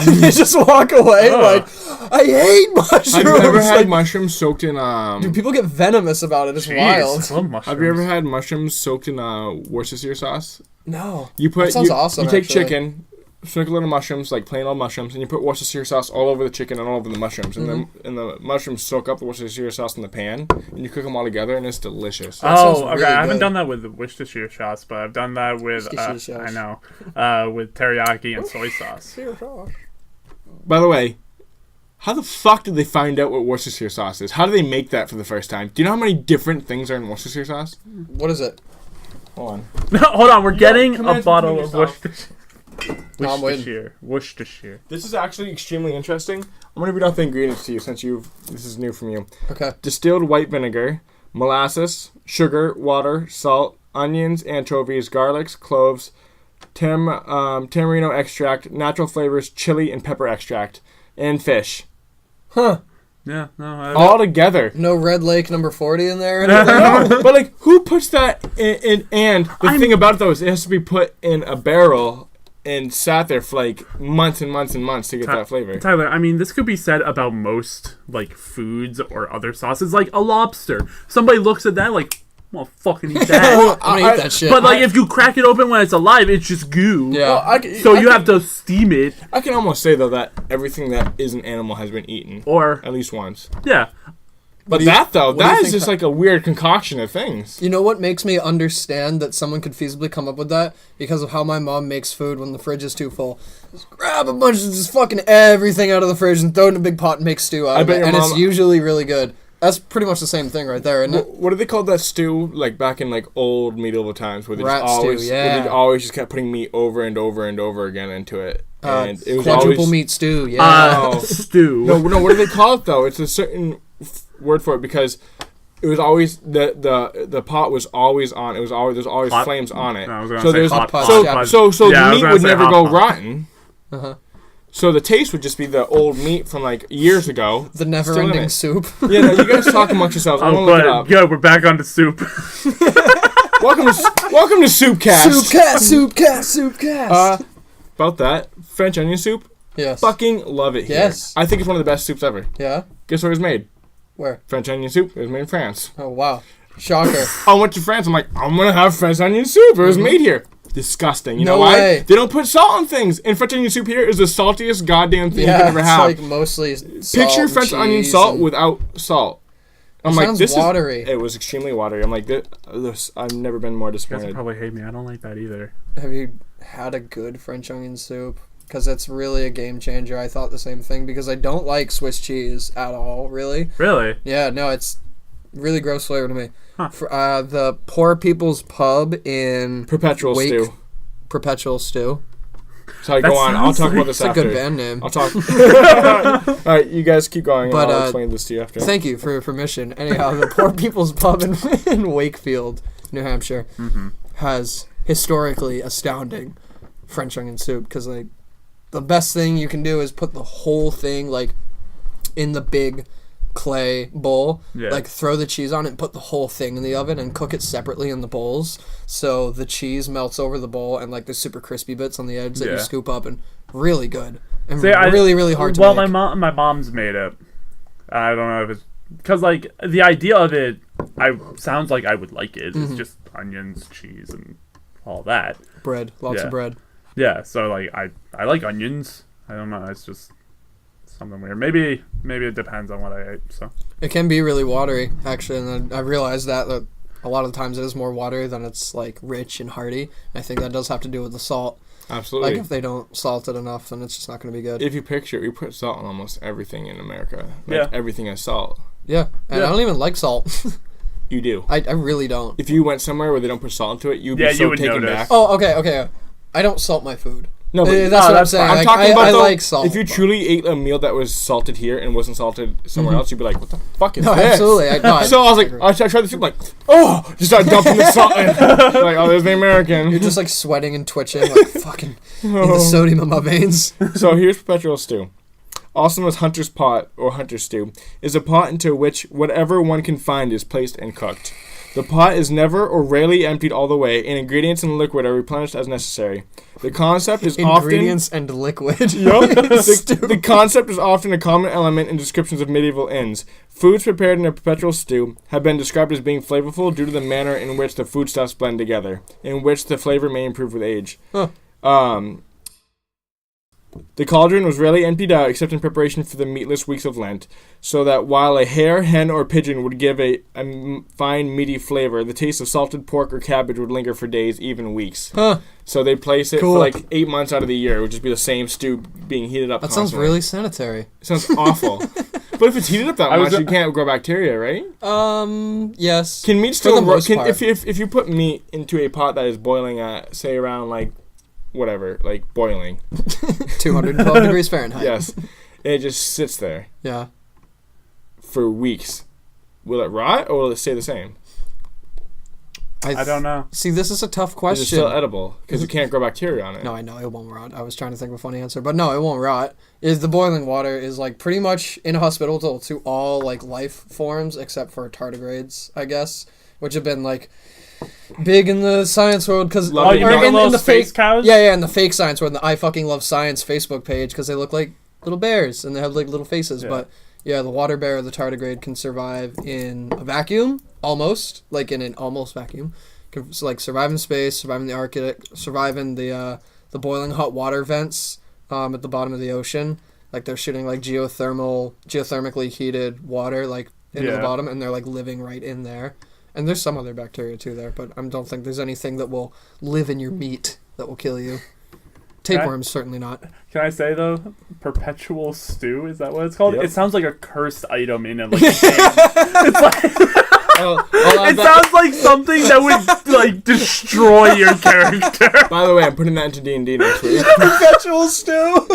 you just walk away. Like, I hate mushrooms. Have you ever had like, mushrooms soaked in dude, people get venomous about it. It's wild. I love mushrooms. Have you ever had mushrooms soaked in Worcestershire sauce? No. You put That sounds awesome. You take actually. chicken, sprinkle little mushrooms, like plain old mushrooms, and you put Worcestershire sauce all over the chicken and all over the mushrooms, and then the mushrooms soak up the Worcestershire sauce in the pan, and you cook them all together, and it's delicious. That sounds okay. really I haven't good. done that with the Worcestershire sauce, but I've done that with Worcestershire sauce. I know, with teriyaki and soy sauce. By the way, how the fuck did they find out what Worcestershire sauce is? How do they make that for the first time? Do you know how many different things are in Worcestershire sauce? What is it? Hold on. No, hold on. We're getting come a in bottle of between yourself. No, I'm waiting. Worcestershire. This is actually extremely interesting. I'm gonna read off the ingredients to you since this is new from you. Okay. Distilled white vinegar, molasses, sugar, water, salt, onions, anchovies, garlics, cloves, tamarino extract, natural flavors, chili and pepper extract, and fish. Huh. Yeah, no. All together. No Red Lake number 40 in there or anything? No, but like, who puts that in? And the thing about it though is it has to be put in a barrel and sat there for like months and months and months to get that flavor. Tyler, I mean, this could be said about most like foods or other sauces, like a lobster. Somebody looks at that like, well, fucking eat that. I'm gonna eat that shit. But like, if you crack it open when it's alive, it's just goo. Yeah. So you have to steam it, I can almost say though that everything that is an animal has been eaten or at least once. yeah. But do you- that though, what do you that is think just like a weird concoction of things. You know what makes me understand that someone could feasibly come up with that? Because of how my mom makes food when the fridge is too full. Just grab a bunch of just fucking everything out of the fridge and throw it in a big pot and make stew out of bet it. your And it's mom- usually really good. That's pretty much the same thing right there, isn't it? What do they call that stew? Like back in like old medieval times, where they Rat just stew, always, yeah. where they always just kept putting meat over and over and over again into it, and it was Quadruple always meat stew, yeah. Oh. Stew. No, what do they call it though? It's a certain word for it because it was always the pot was always on. It was always there's always Hot? flames on it. No, I was gonna So say there's hot pot, so but- so yeah, I the was meat gonna would say never hot go pot. rotten. Uh-huh. So the taste would just be the old meat from like years ago. The Still in never-ending it. soup. Yeah, no, you guys talk amongst yourselves. I'm Oh, gonna look it but up. good. We're back on the soup. Welcome to Soupcast. Soupcast. About that French onion soup. Yes. Fucking love it here. Yes. I think it's one of the best soups ever. Yeah? Guess where it was made? Where? French onion soup. It was made in France. Oh, wow. Shocker. I went to France. I'm like, I'm gonna have French onion soup. It was made here. Disgusting. You No know why? way. They don't put salt on things. And French onion soup here is the saltiest goddamn thing you Yeah, can ever it's have. like mostly salt Picture and French onion cheese salt and- without salt. I'm like, sounds this watery. is. It was extremely watery. I'm like, this, I've never been more You guys disappointed. probably hate me. I don't like that either. Have you had a good French onion soup? Because it's really a game changer. I thought the same thing because I don't like Swiss cheese at all, really. Really? Yeah, no, it's really gross flavor to me. Huh. For, the Poor People's Pub in Perpetual Wake- stew. Perpetual Stew. So That go on. I'll sounds talk about like- this It's a after. good band name. I'll talk. All right, you guys keep going. But, And I'll explain this to you after. Thank you for your permission. Anyhow, the Poor People's Pub in Wakefield, New Hampshire, has historically astounding French onion soup because like the best thing you can do is put the whole thing like in the big clay bowl, Yeah. like throw the cheese on it and put the whole thing in the oven and cook it separately in the bowls so the cheese melts over the bowl and like the super crispy bits on the edge that you Yeah. scoop up and really good and See, really hard to well, make. my mom's made it. I don't know if it's because like the idea of it, sounds like I would like it. It's just onions, cheese, and all that. Bread, lots Yeah. of bread. Yeah, so like I like onions. I don't know. It's just something weird. Maybe it depends on what I ate. So It can be really watery, actually, and I realized that a lot of the times it is more watery than it's like rich and hearty. I think that does have to do with the salt. Absolutely. Like if they don't salt it enough, then it's just not going to be good. If you picture, we put salt on almost everything in America. Like Yeah. everything has salt. Yeah, and Yeah. I don't even like salt. You do. I really don't. If you went somewhere where they don't put salt into it, you'd Yeah, be so you would taken notice. back. Oh, okay. I don't salt my food. No, but That's what I'm that's saying. fine. I'm Like, talking about I though, like salt. if you truly ate a meal that was salted here and wasn't salted somewhere else, you'd be like, "What the fuck is no, this?" absolutely. So I was like, I tried the soup, like, oh, just start dumping the salt in. Like, oh, there's the American. You're just like sweating and twitching, like fucking need the sodium in my veins. So here's perpetual stew. Also known as hunter's pot or hunter's stew, is a pot into which whatever one can find is placed and cooked. The pot is never or rarely emptied all the way, and ingredients and liquid are replenished as necessary. The concept is Ingredients and liquid. The concept is often a common element in descriptions of medieval inns. Foods prepared in a perpetual stew have been described as being flavorful due to the manner in which the foodstuffs blend together, in which the flavor may improve with age. Huh. The cauldron was rarely emptied out except in preparation for the meatless weeks of Lent, so that while a hare, hen, or pigeon would give a fine meaty flavor, the taste of salted pork or cabbage would linger for days, even weeks. Huh. So they place it Cool. for like 8 months out of the year. It would just be the same stew being heated up That constantly. sounds really sanitary. It sounds awful. But if it's heated up that much, you can't grow bacteria, right? Yes. Can meat For still the most part. if you put meat into a pot that is boiling at, say, around like whatever, like boiling. 212 degrees Fahrenheit. Yes. And it just sits there Yeah. for weeks. Will it rot or will it stay the same? I don't know. See, this is a tough Is question. it still edible? Because you can't grow bacteria on it. No, I know it won't rot. I was trying to think of a funny answer, but no, it won't rot. Is the boiling water is like pretty much inhospitable to all like life forms except for tardigrades, I guess, which have been like big in the science world because you know those space cows? Yeah, in the fake science world, in the I Fucking Love Science Facebook page because they look like little bears and they have like little faces, Yeah. but. Yeah, the water bear, the tardigrade, can survive in a vacuum, almost, like in an almost vacuum. Can like survive in space, survive in the Arctic, survive in the boiling hot water vents at the bottom of the ocean. Like they're shooting like geothermically heated water like into the bottom, and they're like living right in there. And there's some other bacteria too there, but I don't think there's anything that will live in your meat that will kill you. Tapeworms, certainly not. Can I say though, perpetual stew, is that what it's called? Yep. It sounds like a cursed item in it. Like, it's like it sounds like something that would like destroy your character. By the way, I'm putting that into D&D next week. Perpetual stew.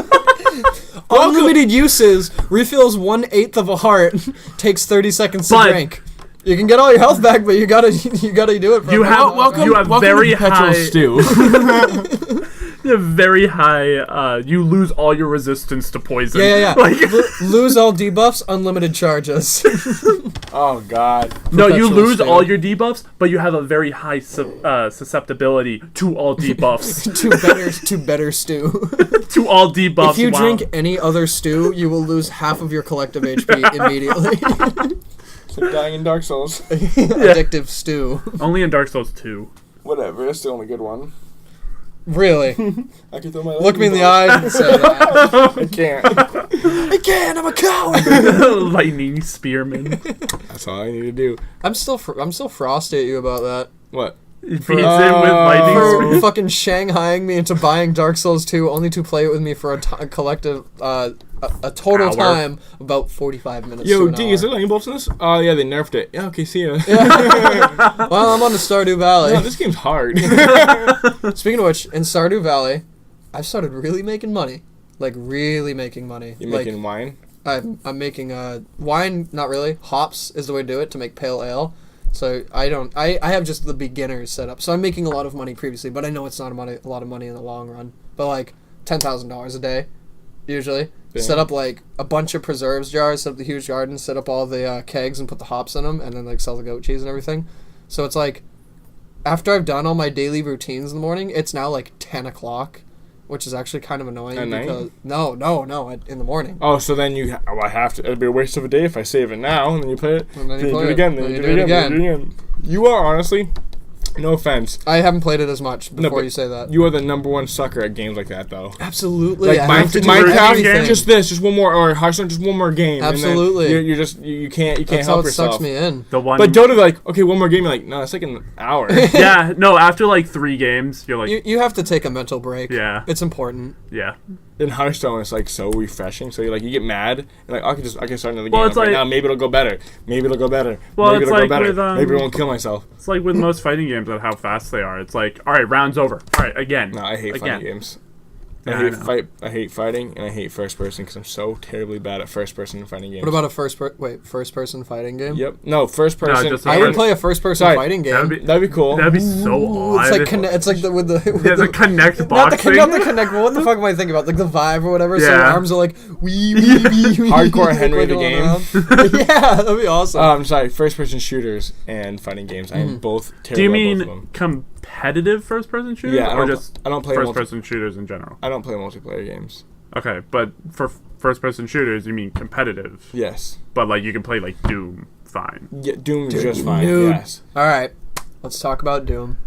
Unlimited uses. Refills 1/8 of a heart. Takes 30 seconds to drink. You can get all your health back, but you gotta do it. For You have welcome very to perpetual high stew. You have very high. You lose all your resistance to poison. Yeah. Like, Lose all debuffs, unlimited charges. Oh God. no, you Perpetual lose stew. all your debuffs, but you have a very high susceptibility to all debuffs. to better stew. To all debuffs. If you drink any other stew, you will lose half of your collective HP immediately. It's like dying in Dark Souls. Addictive stew. Only in Dark Souls 2. Whatever, it's the only good one. Really? I can throw my Look me in the eyes and say that. I can't. I can't. I'm a coward. Lightning spearman. That's all I need to do. I'm still frosty at you about that. What? He feeds it with lightning For spear. fucking shanghaiing me into buying Dark Souls 2 only to play it with me for a collective a total Hour. time about 45 minutes. Yo, to an D, hour. is there lightning bolts in this? Oh yeah, they nerfed it. Yeah, okay, see ya. Well, I'm on the Stardew Valley. No, this game's hard. Speaking of which, in Stardew Valley, I've started really making money. Like really making money. You like, making wine? I'm making wine. Not really. Hops is the way to do it to make pale ale. So I have just the beginners set up. So I'm making a lot of money previously, but I know it's not a lot of money in the long run. But like $10,000 a day, usually. Damn. Set up like a bunch of preserves jars, set up the huge garden, set up all the kegs and put the hops in them, and then like sell the goat cheese and everything. So it's like, after I've done all my daily routines in the morning, it's now like 10 o'clock, which is actually kind of annoying. At night? Because no, in the morning. Oh, so then I have to. It'd be a waste of a day if I save it now, and then you play it. And then you do play it it. again. Then you do it again. Then you do it again. You are honestly, no offense, I haven't played it as much before but you say that. you are the #1 sucker at games like that, though. Absolutely. Like I have to do everything. Minecraft, just one more, or Hearthstone, just one more game. Absolutely. And then you can't That's help how it yourself. sucks me in. The one. But Dota, like, okay, one more game. You're like, no, it's like an hour. Yeah, no, after like 3 games, you're like, You have to take a mental break. Yeah. It's important. yeah. In Hearthstone, it's like so refreshing. So you get mad and like, I can start another game. Well, it's Like, like- now maybe it'll go better. Maybe it'll go better. Well, maybe it's it'll like go better. with, Maybe I won't kill myself. It's like with most fighting games at how fast they are. It's like, all right, round's over. All right, again. No, I hate again. fighting games. Yeah, I hate fighting, and I hate first person because I'm so terribly bad at first person fighting games. What about a first person fighting game? Yep. No, first person. just I would play a first person fighting game. That'd be cool. That'd be so odd. It's like with the the Kinect boxing. Not the Kinect, but what the fuck am I thinking about? Like the Vive or whatever. So your Yeah. arms are like wee. Hardcore Henry the game. Yeah, that'd be awesome. Sorry, first person shooters and fighting games. I am both terrible. Do you at both of mean them. competitive first person shooters? Yeah, or just I don't play first person shooters in general? I don't play multiplayer games. Okay, but for first person shooters, you mean competitive? Yes. But like you can play like Doom, fine. Yeah, Doom is just fine. Dude. Yes. All right, let's talk about Doom.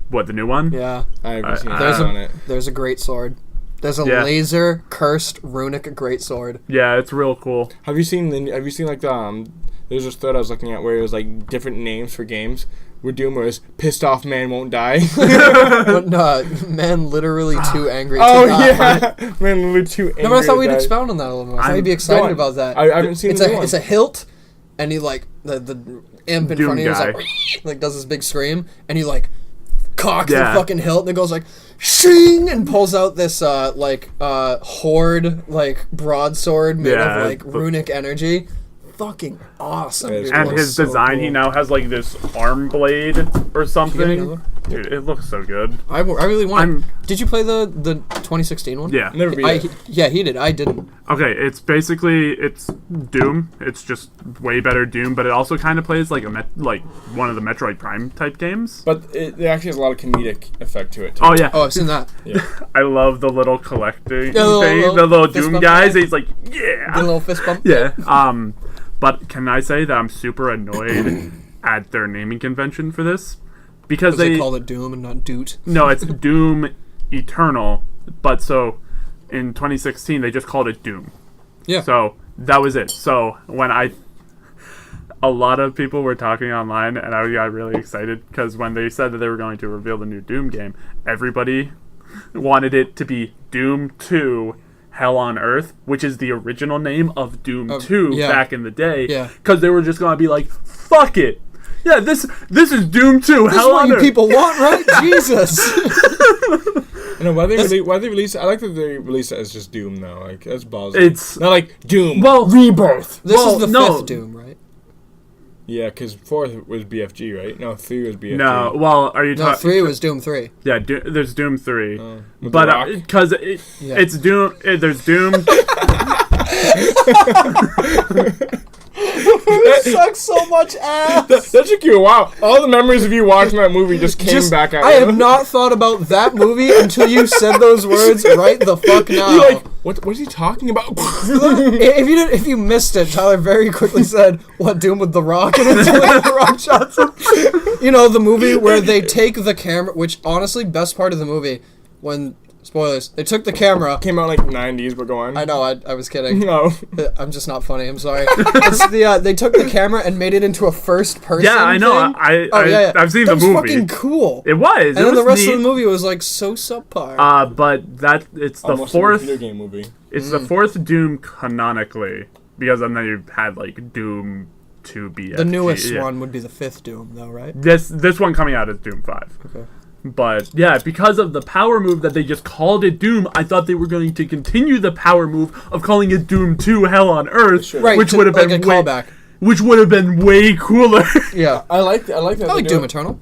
What, the new one? Yeah, I haven't seen There's that on it. there's a great sword. There's a Yeah. laser cursed runic great sword. Yeah, it's real cool. Have you seen like the there's this thread I was looking at where it was like different names for games. Where Doom was pissed off man won't die. But no, man, literally too angry. To Oh die. yeah, man, we're too angry. No, but I thought we'd to die. expound on that a little more. I thought I'm- you'd be Go excited on. about that. I haven't seen It's the new one. it's a hilt, and he like the imp in Doom front of you is guy. like does this big scream, and he like cocks Yeah. the fucking hilt, and it goes like shing, and pulls out this horde like broadsword made Yeah, of like but- runic energy. Fucking awesome, It is dude. And It his looks so design, cool. he now has like this arm blade or Can something. you get me another? Dude, it looks so good. I really want. I'm- Did you play the 2016 one? Yeah. Never beat it. Yeah, he did. I didn't. Okay, it's basically Doom. It's just way better Doom, but it also kind of plays like like one of the Metroid Prime type games. But it actually has a lot of comedic effect to it too. Oh yeah, Oh, I've seen that. Yeah. I love the little collecting Yeah, thing, the little fist Doom bump guys. guy. He's like, Get a yeah, little fist bump. yeah. But can I say that I'm super annoyed at their naming convention for this because They called it Doom and not Doot. no, it's Doom Eternal. But so in 2016 they just called it Doom. Yeah. So that was it. So when a lot of people were talking online, and I got really excited because when they said that they were going to reveal the new Doom game, everybody wanted it to be Doom 2 Hell on Earth, which is the original name of Doom 2 yeah. back in the day. Yeah. Because they were just going to be like, fuck it. Yeah, this is Doom 2 This is Hell what on you Earth. people want, right? Jesus. I know why they release. I like that they release it as just Doom though. Like that's ballsy. It's not like Doom. well, Rebirth. This Well, is the no. fifth Doom, right? Yeah, because 4 was BFG, right? No, 3 was BFG. no. Well, are you No, talking? 3 was Doom 3. Yeah, there's Doom 3. With But The Rock? because Yeah. it's Doom, there's Doom. This sucks so much ass. That took you a while. All the memories of you watching that movie just came back at I you. have not thought about that movie until you said those words right the fuck now. You're like, what is he talking about? If you missed it, Tyler very quickly said, "What Doom with the Rock?" and until the Rock shots him. You know the movie where they take the camera, which honestly, best part of the movie, when spoilers, they took the camera. Came out like 90s, but go on. I know, I was kidding. No. I'm just not funny. I'm sorry. It's they took the camera and made it into a first person. Yeah, I know. thing. I've seen that the was movie. fucking cool. It was. And it then was the rest neat. of the movie was like so subpar. But it's the Almost a fourth. video game movie. It's the fourth Doom canonically, because then you had like Doom 2 BFG. the newest yeah. one would be the fifth Doom, though, right? This one coming out is Doom 5. Okay. But yeah, because of the power move that they just called it Doom, I thought they were going to continue the power move of calling it Doom 2 Hell on Earth, Sure. Right, which to- would have like been a way, callback. which would have been way cooler. Yeah. I like that. I like they Doom do it. Eternal.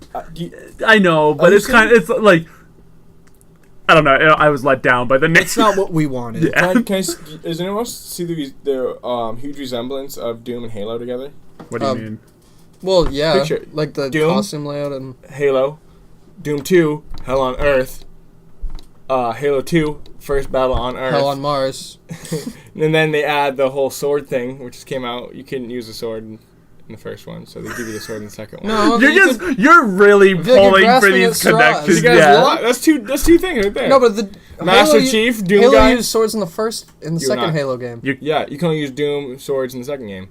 I know, but you it's kind of it's like I don't know. I was let down by the name. It's not what we wanted. Yeah. Does anyone else see the huge resemblance of Doom and Halo together? What do you mean? Well, yeah, Picture like the Doom. costume layout and Halo, Doom 2, Hell on Earth, Halo 2, First Battle on Earth. Hell on Mars. And then they add the whole sword thing, which just came out. You couldn't use a sword in the first one, so they give you the sword in the second one. No, You're really feel like you're pulling for grasping at these straws. connections. You guys Yeah. That's two things right there. no, but the Master Halo, Chief, Doom Halo guy. used swords in the You're second not. Halo game. Yeah, you can only use Doom swords in the second game.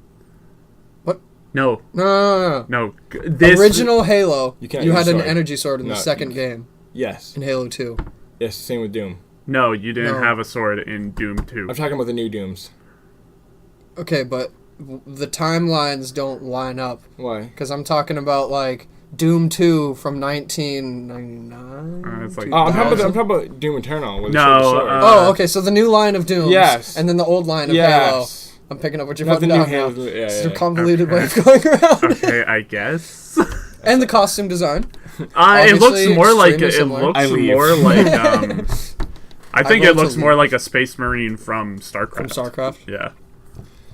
No, No. This Original Halo, You can't you use had a an sword. energy sword in the No, second game Yes. in Halo 2. Yes, same with Doom. No, you didn't No. have a sword in Doom 2. I'm talking about the new Dooms. Okay, but the timelines don't line up. Why? Because I'm talking about, like, Doom 2 from 1999. It's like- I'm talking 2000. about Doom Eternal. With No, the sword. Oh, okay. So the new line of Dooms. Yes. And then the old line of Yes. Halo. I'm picking up what you're Not the putting new down now. Halo. Yeah, It's yeah. a convoluted way Okay. of going around. Okay, I guess. And the costume design. It Obviously looks more like extremely similar. I leave. more like. I think I'd it love looks to more leave. like a Space Marine from StarCraft. From StarCraft. Yeah.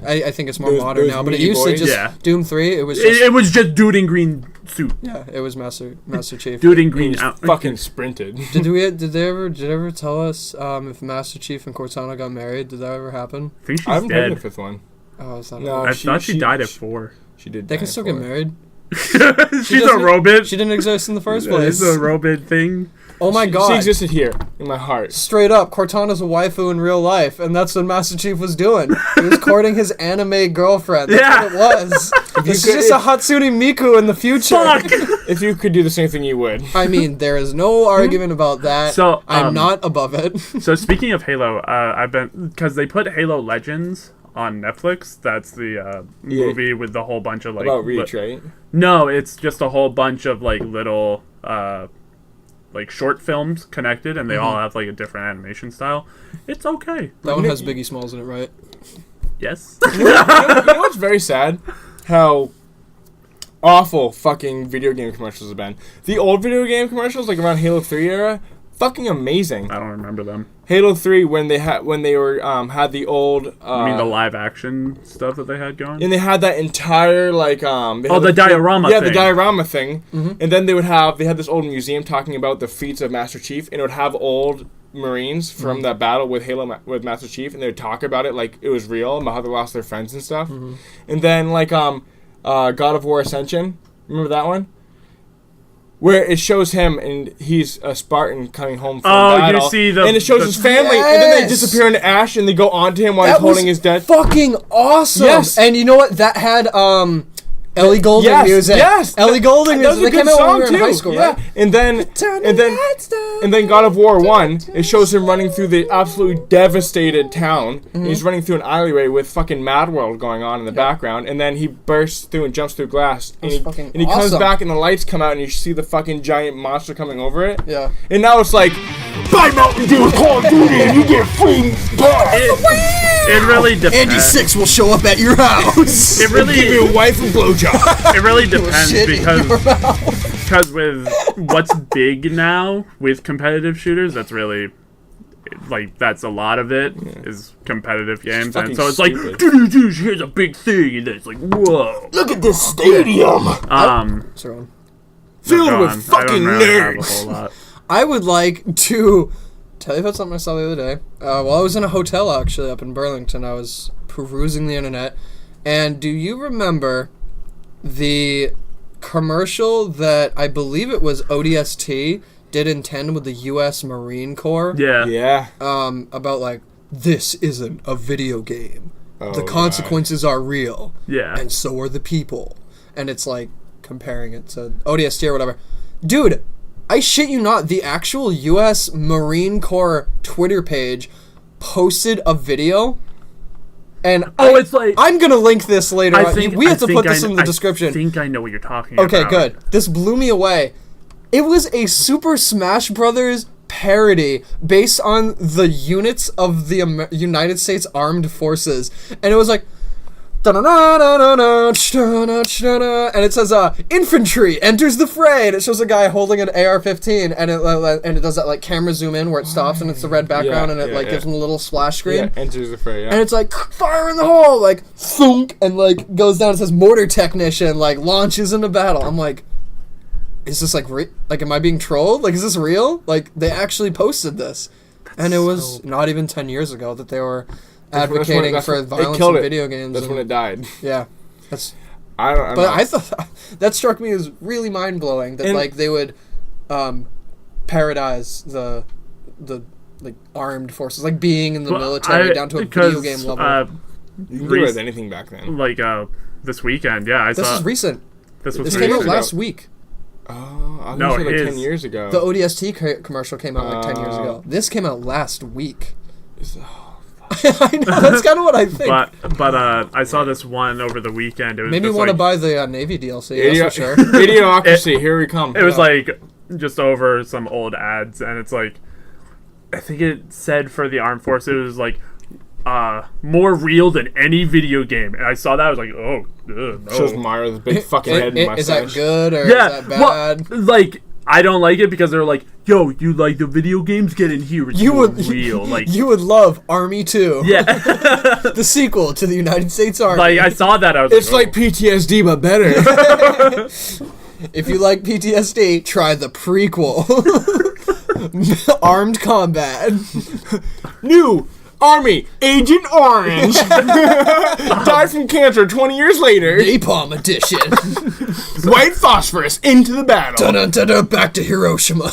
I think it's more Those- modern those now, but it meaty used to boys? just Yeah. Doom 3. It was just It was just dude in green suit. yeah, it was Master Chief. Dude in He green just out. fucking sprinted. Did they ever tell us if Master Chief and Cortana got married? Did that ever happen? I think she's I haven't played the dead. fifth one. Oh, is that No. I she- thought she she- died at she- 4. She did. they die can still for get it. married. She's a doesn't- robot. She didn't exist in the first place. It's a robot thing. Oh my She god. existed here in my heart. Straight up, Cortana's a waifu in real life, and that's what Master Chief was doing. He was courting his anime girlfriend. That's Yeah. what it was. This is could- just a Hatsune Miku in the future. Fuck. If you could do the same thing, you would. I mean, there is no argument about that. So, I'm not above it. So speaking of Halo, I've been because they put Halo Legends on Netflix. That's the Yeah. movie with the whole bunch of like. About Reach, right? No, it's just a whole bunch of like little like short films connected, and they all have like a different animation style. It's okay. That one has Biggie Smalls in it, right? Yes. You know what's very sad? How awful fucking video game commercials have been. The old video game commercials, like around Halo 3 era, fucking amazing. I don't remember them. Halo 3 when they had the old I mean the live action stuff that they had going. and they had that entire like they had the diorama yeah, thing. the diorama thing. And then they had this old museum talking about the feats of Master Chief, and it would have old Marines from that battle with with Master Chief, and they would talk about it like it was real, about how they lost their friends and stuff. And then like God of War Ascension, remember that one? Where it shows him and he's a Spartan coming home from battle. You see the and it shows his family, and then they Yes! disappear into ash, and they go onto him while That he's holding was his dead. Fucking awesome. Yes. And you know what? That had Ellie Goulding Yes, music. yes. Ellie Goulding That was music. a They good came out when song we were in too. high school, Yeah. right? And then God of War 1, it shows him running through the absolutely devastated town. And he's running through an alleyway with fucking Mad World going on in the background, and then he bursts through and jumps through glass, and was fucking he comes awesome. back and the lights come out and you see the fucking giant monster coming over it. Yeah. And now it's like, buy Mountain Dew with Call of Duty and you get free gas. It really depends. will show up at your house. It really Give me a wife and blowjob. It really depends shit in because with what's big now with competitive shooters, that's really like that's a lot of it is competitive games, and fucking so it's like stupid. here's a big thing, and then it's like whoa. Look at this stadium. So, Filled Go with on. I fucking don't really have a nerds. whole lot. I would like to tell you about something I saw the other day. While I was in a hotel actually up in Burlington, I was perusing the internet, and do you remember the commercial that I believe it was ODST did intend with the U.S. Marine Corps? Yeah. Yeah. About like, this isn't a video game. Oh, The consequences are real. Yeah. And so are the people. And it's like comparing it to ODST or whatever. Dude, I shit you not, the actual U.S. Marine Corps Twitter page posted a video. And it's like I'm gonna link this later. We have to put this in the I description. think I know what you're talking Okay, about. good. This blew me away. It was a Super Smash Brothers parody based on the units of the United States Armed Forces, and it was like, and it says, infantry enters the fray, and it shows a guy holding an AR-15, and it does that like camera zoom in where it stops and it's the red background, and it gives him a little splash screen. Yeah, enters the fray, And it's like, fire in the hole, like, thunk, and like goes down. It says mortar technician, like launches into battle. I'm like, is this like, am I being trolled? Like, is this real? Like, they actually posted this, and it was not even 10 years ago that they were advocating for violence in video games. That's when it died. Yeah, that's. I thought that struck me as really mind blowing that like they would, parodize the like armed forces, like being in the military down to a video game level. you can do it with anything back then. Like this weekend, yeah. This is recent. This was This recent. came out last week. Oh, I No, was like his- 10 years ago. The ODST commercial came out like 10 years ago. This came out last week. I know, that's kind of what I think. But I saw this one over the weekend. It was Made me just want to like, buy the Navy DLC, that's for sure. Idiocracy, here we come. it was like just over some old ads, and it's like, I think it said for the armed forces, it was like, more real than any video game. And I saw that, I was like, oh, no. Shows Mario with a big fucking head and Is that mustache. good or Yeah, is that bad? well, like, I don't like it because they're like, yo, you like the video games? Get in here. It's more real. Like, you would love Army 2. yeah. The sequel to the United States Army. Like, I saw that, I was It's like, like PTSD, but better. If you like PTSD, try the prequel. Armed Combat. New Army Agent Orange died from cancer 20 years later. Napalm Edition. White phosphorus into the battle. Dun-dun-dun-dun, back to Hiroshima.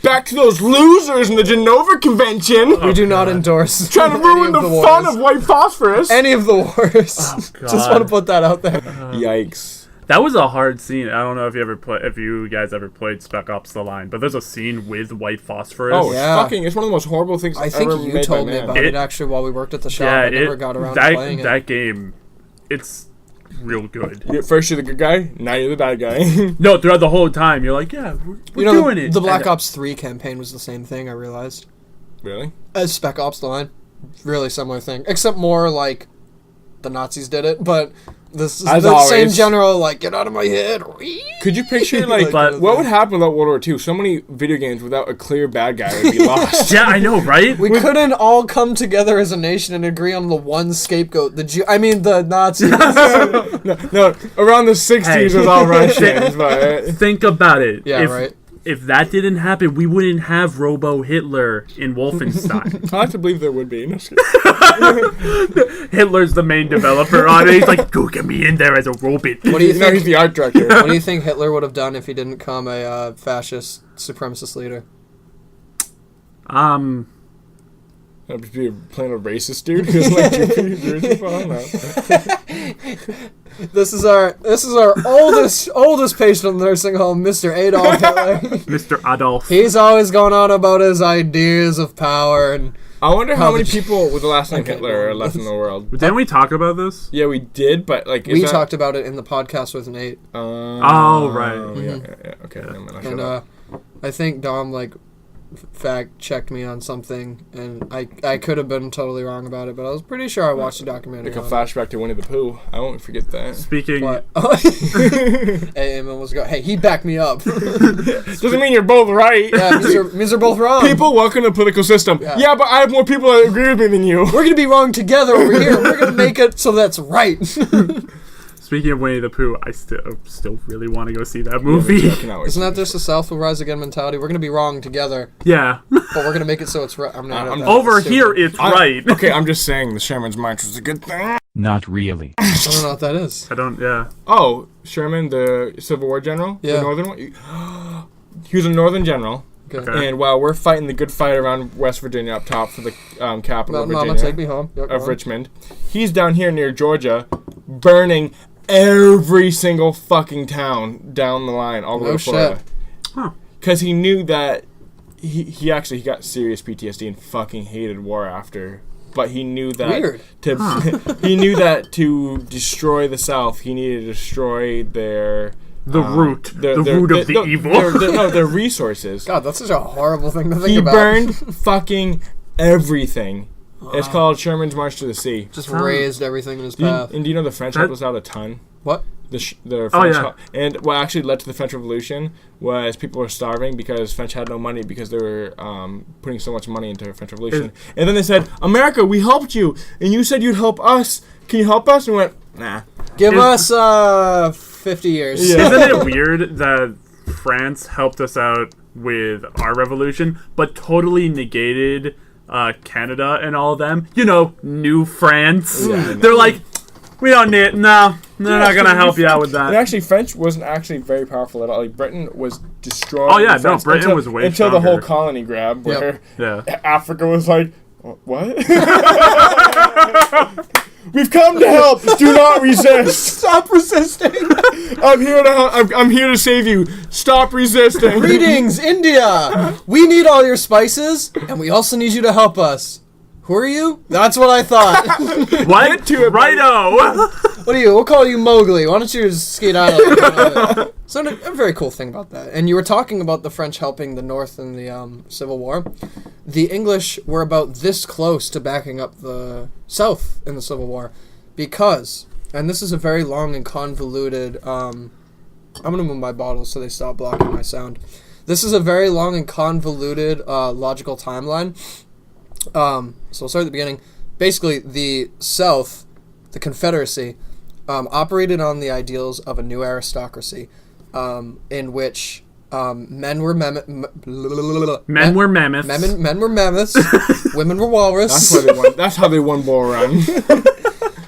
Back to those losers in the Geneva Convention. We do not endorse Trying to ruin the wars. fun of white phosphorus. Any of the wars. God. Just want to put that out there. Yikes. that was a hard scene. I don't know if you guys ever played Spec Ops: The Line, but there's a scene with white phosphorus. Oh, Yeah. it's one of the most horrible things I think ever you made told by me man. about it actually while we worked at the shop. yeah, I never got around to playing that game, it's real good. First you're the good guy, now you're the bad guy. No, throughout the whole time, you're like, yeah, we're doing it. The Black And- Ops 3 campaign was the same thing, I realized. Really? As Spec Ops: The Line. Really similar thing. Except more like the Nazis did it, but this is As the always. same general, like, get out of my head. Could you picture, like, But- what would happen without World War II? So many video games without a clear bad guy would be lost. Yeah, I know, right? We couldn't all come together as a nation and agree on the one scapegoat. The Nazis. No, around the 60s Hey. was all Russians, but... Think about it. Yeah, if, right. If that didn't happen, we wouldn't have Robo Hitler in Wolfenstein. I have to believe there would be. No, Hitler's the main developer on it. He's like, go get me in there as a robot. What do you no, think? he's the art director. What do you think Hitler would have done if he didn't become a fascist supremacist leader? I'd just be playing a racist dude who's like, This is our oldest patient in the nursing home, Mr. Adolf Hitler. Mr. Adolf. He's always going on about his ideas of power and I wonder how How many the- people with the last name Okay, Hitler are well, left in the world. Didn't we talk about this? Yeah, we did, but like, we talked about it in the podcast with Nate. Oh, right. Yeah. Okay. Never mind, I shut And up. I think Dom fact checked me on something, and I could have been totally wrong about it, but I was pretty sure I watched a documentary. Like a on flashback to Winnie the Pooh. I won't forget that. Speaking. What? Hey, Emma was go. Hey, he backed me up. Doesn't mean you're both right. Yeah, means they're both wrong. People, welcome to the political system. Yeah. Yeah, but I have more people that agree with me than you. We're gonna be wrong together over here. We're gonna make it so that's right. Speaking of Winnie the Pooh, I still really want to go see that movie. Isn't that just the South will rise again mentality? We're gonna be wrong together, Yeah. but we're gonna make it so it's right. I'm not I'm- Over here, it's right. Okay, I'm just saying the Sherman's March was a good thing. Not really. I don't know what that is. I don't, yeah. Oh, Sherman, the Civil War general? Yeah. The northern one? He was a northern general. Okay. And while we're fighting the good fight around West Virginia up top for the capital of Mama, Virginia, take me home. Yep, go of on. Richmond, he's down here near Georgia, burning every single fucking town down the line all the way No to Florida. shit. Huh. Because he knew that he got serious PTSD and fucking hated war after. But he knew that Weird. he knew that to destroy the South, he needed to destroy their The root. their- The their- root of their- the evil. their resources. God, that's such a horrible thing to think He about. burned fucking everything. It's called Sherman's March to the Sea. Just raised everything in his Do you, path. and do you know the French That- helped us out a ton? What? The Oh, French yeah. and what actually led to the French Revolution was people were starving because French had no money because they were putting so much money into the French Revolution. And then they said, America, we helped you, and you said you'd help us. Can you help us? And we went, nah. Give Is- us 50 years. Yeah. Isn't it weird that France helped us out with our revolution, but totally negated Canada and all of them? You know, New France. Yeah, I know. They're like, we don't need. No, they're not gonna help you out with And that. actually, French wasn't actually very powerful at all. Like, Britain was destroyed. Oh, yeah, no, Britain was way until the whole stronger. colony grab, where Yeah. Africa was like, what? We've come to help. Do not resist. Stop resisting. I'm here to help. I'm here to save you. Stop resisting. Greetings, India. We need all your spices, and we also need you to help us. Who are you? That's what I thought. What? Righto! What are you? We'll call you Mowgli. Why don't you just skate out of it? So a very cool thing about that. And you were talking about the French helping the North in the Civil War. The English were about this close to backing up the South in the Civil War because, and this is a very long and convoluted, I'm going to move my bottles so they stop blocking my sound. This is a very long and convoluted logical timeline. So we'll start at the beginning. Basically, the South, the Confederacy, operated on the ideals of a new aristocracy, in which men were mammoths, Men were mammoths. women were walrus. That's how they won Bull Run.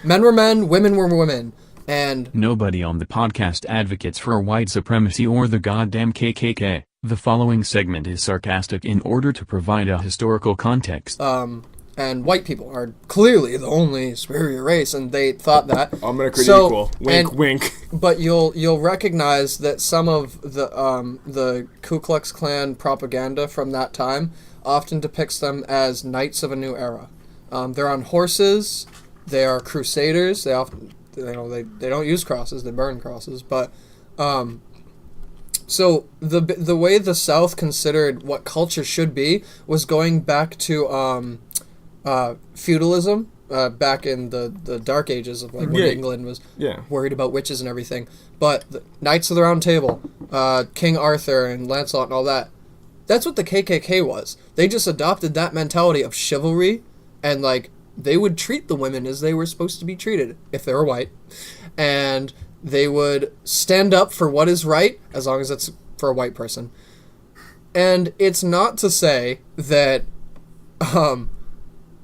Men were men, women were women, and nobody on the podcast advocates for white supremacy or the goddamn KKK. The following segment is sarcastic in order to provide a historical context. And white people are clearly the only superior race, and they thought that. I'm gonna create equal. Wink, and, wink. But you'll recognize that some of the Ku Klux Klan propaganda from that time often depicts them as knights of a new era. They're on horses. They are crusaders. They often, they don't use crosses. They burn crosses, but. So the way the South considered what culture should be was going back to feudalism, back in the Dark Ages of like when England was worried about witches and everything. But the Knights of the Round Table, King Arthur and Lancelot and all that, that's what the KKK was. They just adopted that mentality of chivalry, and like they would treat the women as they were supposed to be treated if they were white, and they would stand up for what is right, as long as it's for a white person. And it's not to say that,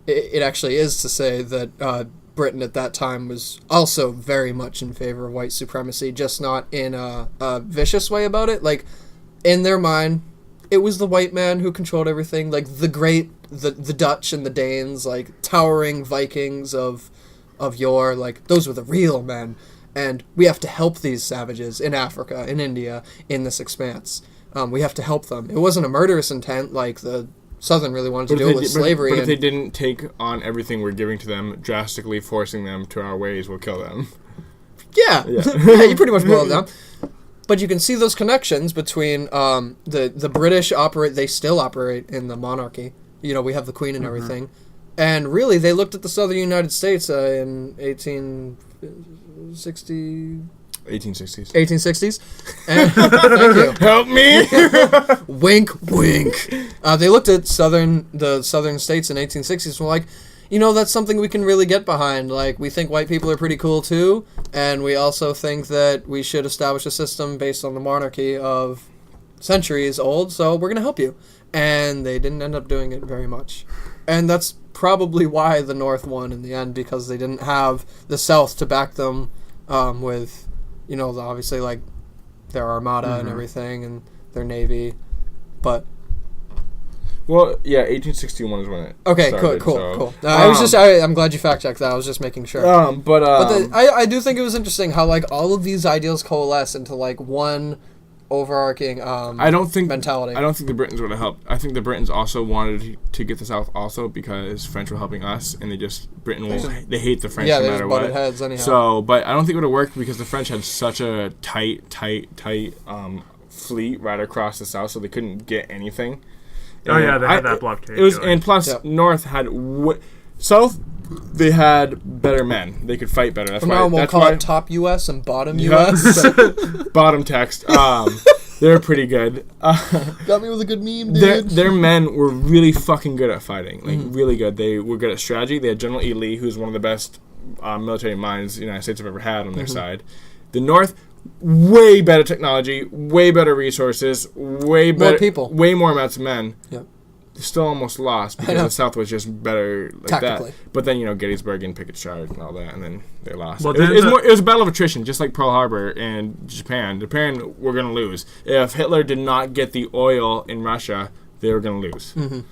it actually is to say that Britain at that time was also very much in favor of white supremacy, just not in a vicious way about it. Like, in their mind, it was the white man who controlled everything, like the Dutch and the Danes, like towering Vikings of yore, like those were the real men. And we have to help these savages in Africa, in India, in this expanse. We have to help them. It wasn't a murderous intent like the Southern really wanted to do it with slavery. But if they didn't take on everything we're giving to them, drastically forcing them to our ways will kill them. Yeah. Yeah, you pretty much boiled it down. But you can see those connections between the British operate. They still operate in the monarchy. You know, we have the Queen and everything. And really, they looked at the Southern United States in 1860s. And, thank you. Help me. Wink, wink. They looked at the southern states in 1860s and were like, you know, that's something we can really get behind. Like, we think white people are pretty cool too, and we also think that we should establish a system based on the monarchy of centuries old, so we're going to help you. And they didn't end up doing it very much. And that's probably why the North won in the end, because they didn't have the South to back them with, you know, obviously, like, their armada and everything, and their navy. But... Well, yeah, 1861 is when it started, cool. I'm glad you fact-checked that. I was just making sure. I do think it was interesting how, like, all of these ideals coalesce into, like, one overarching mentality. I don't think the Britons would have helped. I think the Britons also wanted to get the South also because French were helping us, and they hate the French no matter what. Heads anyhow. So, but I don't think it would have worked because the French had such a tight fleet right across the South, so they couldn't get anything. Oh yeah, they had that blockade. And plus, North had South. They had better men. They could fight better. That's why we'll call it top U.S. and bottom U.S. Bottom text. They're pretty good. Got me with a good meme, dude. Their men were really fucking good at fighting. Like, really good. They were good at strategy. They had General E. Lee, who's one of the best military minds the United States have ever had on their side. The North, way better technology, way better resources, way better... More people. Way more amounts of men. Yep. Still almost lost because the South was just better like tactically. That. But then, Gettysburg and Pickett's Charge and all that, and then they lost. Well, it was a battle of attrition, just like Pearl Harbor and Japan. Japan were going to lose. If Hitler did not get the oil in Russia, they were going to lose. Didn't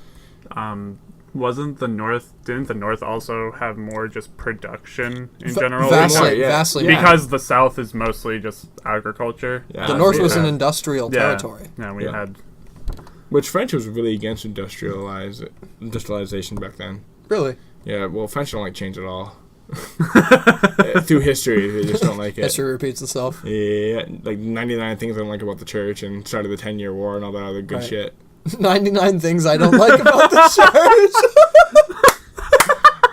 the North also have more just production in general? Vastly. Because the South is mostly just agriculture. Yeah. The North was an industrial territory. Yeah, we had... Which French was really against industrialization back then. Really? Yeah, well, French don't like change at all. Through history, they just don't like it. History repeats itself. Yeah, like 99 things I don't like about the church and started the 10-year war and all that other good Right. shit. 99 things I don't like about the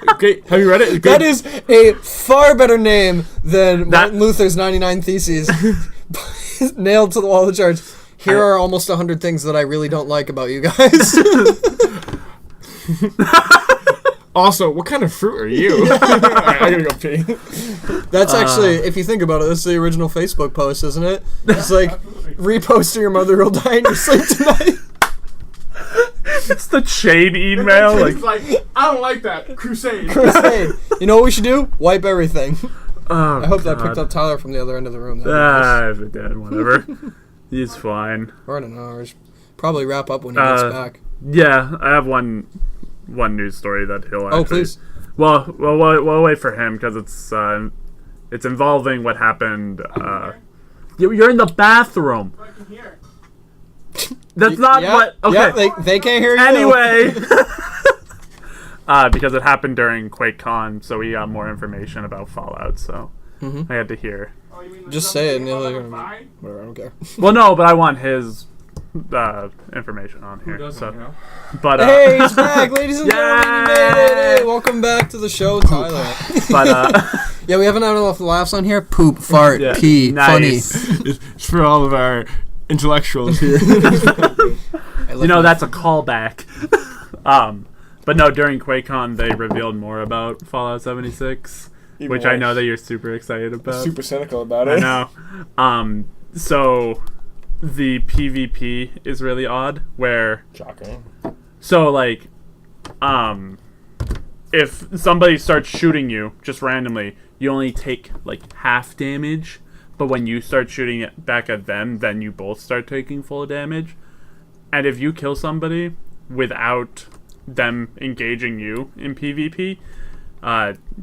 church. Okay, have you read it? It's good. That is a far better name than Martin Luther's 99 Theses. Nailed to the wall of the church. Here are almost 100 things that I really don't like about you guys. Also, what kind of fruit are you? Alright, I gotta go pee. That's actually, if you think about it, that's the original Facebook post, isn't it? It's like, repost or your mother will die in your sleep tonight. It's the chain email. It's like, I don't like that. Crusade. Crusade. You know what we should do? Wipe everything. Oh, I hope that picked up Tyler from the other end of the room. If it did, whatever. He's fine. Or I don't know. Probably wrap up when he gets back. Yeah, I have one news story that he'll actually... Oh, please. Well, we'll wait for him because it's involving what happened. You're in the bathroom. That's not what... Okay. Yeah, they can't hear you. Anyway. Because it happened during Quakecon, so we got more information about Fallout, so I had to hear. Just say it. And whatever, I don't care. Well, no, but I want his information on here. But hey, he's back, ladies and gentlemen. You made it. Hey, welcome back to the show, Tyler. But yeah, we haven't had enough laughs on here. Poop, fart, pee, nice. funny. It's for all of our intellectuals here. That's a callback. But no, during QuakeCon, they revealed more about Fallout 76, which I know that you're super excited about. Super cynical about it. I know. So the PvP is really odd, where... Shocking. So, like, if somebody starts shooting you, just randomly, you only take, like, half damage, but when you start shooting it back at them, then you both start taking full damage. And if you kill somebody without them engaging you in PvP,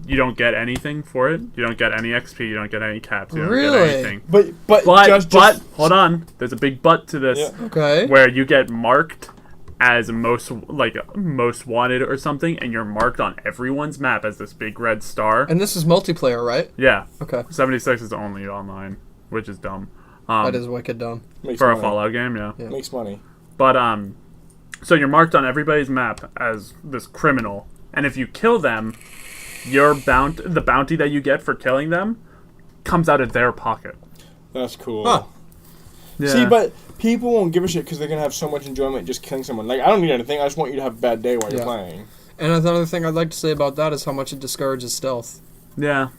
you don't get anything for it. You don't get any XP. You don't get any caps. You don't get anything. But Hold on. There's a big but to this. Yeah. Okay. Where you get marked as most wanted or something, and you're marked on everyone's map as this big red star. And this is multiplayer, right? Yeah. Okay. 76 is only online, which is dumb. That is wicked dumb. For a Fallout game, yeah. Makes money. But so you're marked on everybody's map as this criminal, and if you kill them, the bounty that you get for killing them comes out of their pocket. That's cool. Huh. Yeah. See, but people won't give a shit because they're going to have so much enjoyment just killing someone. Like, I don't need anything. I just want you to have a bad day while you're playing. And another thing I'd like to say about that is how much it discourages stealth. Yeah.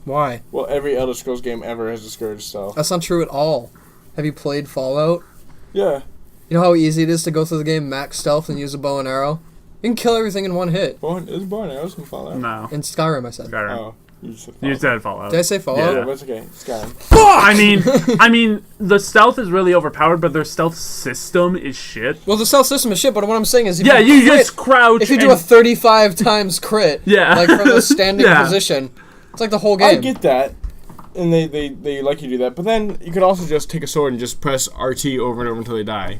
Why? Well, every Elder Scrolls game ever has discouraged stealth. That's not true at all. Have you played Fallout? Yeah. You know how easy it is to go through the game max stealth and use a bow and arrow? You can kill everything in one hit. It's born arrows in Fallout. No. In Skyrim, I said. Skyrim. Oh, you said Fallout. You said Fallout. Did I say Fallout? Yeah, but it's okay. Skyrim. I mean, the stealth is really overpowered, but their stealth system is shit. Well, the stealth system is shit, but what I'm saying is... You just crouch. If you do a 35 times crit, like from a standing position, it's like the whole game. I get that. And they like you to do that. But then you could also just take a sword and just press RT over and over until they die.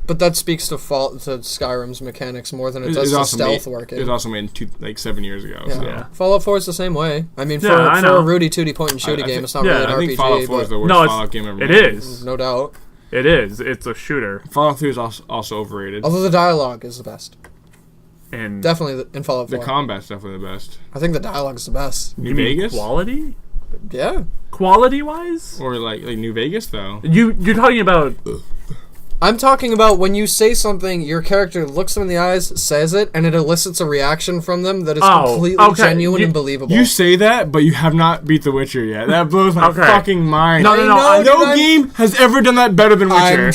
But that speaks to Skyrim's mechanics more than it does to stealth working. It was also made 7 years ago. Yeah. So. Yeah. Fallout 4 is the same way. I mean, for I a know. Rudy Tooty point and shooty game, it's not really an I think RPG. Fallout 4 is the worst Fallout game ever made. It is. No doubt. It is. It's a shooter. Fallout 3 is also overrated. Although the dialogue is the best. And Definitely in Fallout 4. The combat's definitely the best. I think the dialogue is the best. New you mean Vegas? quality? Yeah. Quality-wise? Or like New Vegas, though? You're talking about... I'm talking about when you say something, your character looks them in the eyes, says it, and it elicits a reaction from them that is completely genuine and believable. You say that, but you have not beat The Witcher yet. That blows my fucking mind. No game has ever done that better than Witcher.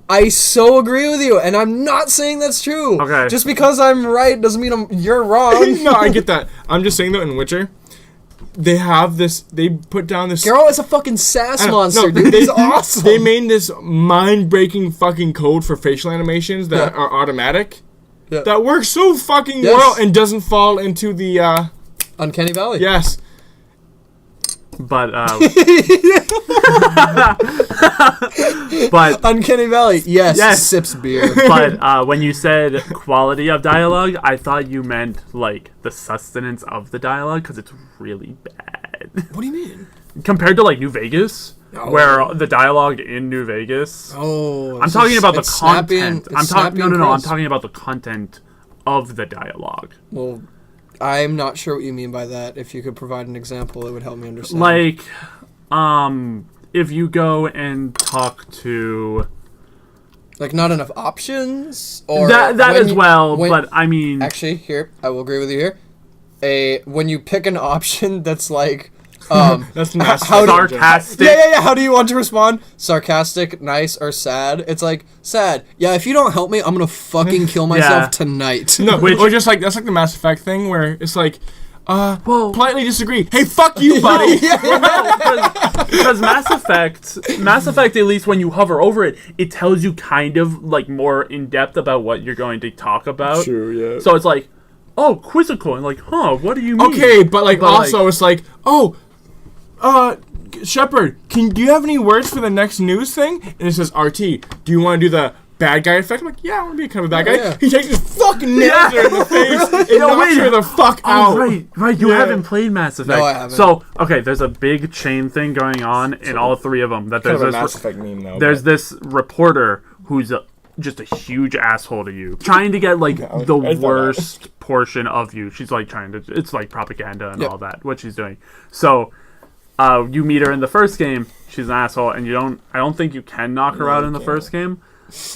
I so agree with you, and I'm not saying that's true. Okay. Just because I'm right doesn't mean you're wrong. No, I get that. I'm just saying, though, in Witcher, they have this... They put down this... Geralt is a fucking sass monster, dude. He's awesome. They made this mind-breaking fucking code for facial animations that are automatic. Yeah. That works so fucking well and doesn't fall into the... Uncanny Valley. Yes. But, But Uncanny Valley, yes, Yes. sips beer. but when you said quality of dialogue, I thought you meant like the sustenance of the dialogue because it's really bad What do you mean? compared to like New Vegas, Oh. where the dialogue in New Vegas. Oh, I'm talking about the it's snappy content. and- I'm it's talking snappy and I'm crisp. talking about the content of the dialogue. Well, I'm not sure what you mean by that. If you could provide an example, it would help me understand. Like, if you go and talk to Like not enough options, or that when as you- well, when- but I mean, actually, here I will agree with you here. When you pick an option that's like, That's Mass how do- Effect. sarcastic. yeah. How do you want to respond? Sarcastic, nice, or sad? It's like sad. Yeah, if you don't help me, I'm gonna fucking kill myself Yeah. tonight. No, Which- or just like that's like the Mass Effect thing where it's like, Well- politely disagree. Hey, fuck you, buddy. Because Mass Effect, at least when you hover over it, it tells you kind of like more in depth about what you're going to talk about. True, yeah. So it's like, oh, quizzical, and like, huh, what do you mean? Okay, but like But, also like- it's like, oh, Shepard, do you have any words for the next news thing? And it says RT. Do you want to do the bad guy effect? I'm like, yeah, I want to be kind of a bad guy. Yeah. He takes his fucking nails her in the face and knocks wait. her the fuck out. Oh, right. You Yeah. haven't played Mass Effect. No, I haven't. So, okay, there's a big chain thing going on in all three of them. That Kind there's of a this, Mass Effect meme though. there's but- this reporter who's just a huge asshole to you, trying to get like I the thought that. worst portion of you. She's like trying to, it's like propaganda and Yep. all that, what she's doing. So, you meet her in the first game. She's an asshole, and I don't think you can knock her out in the first game.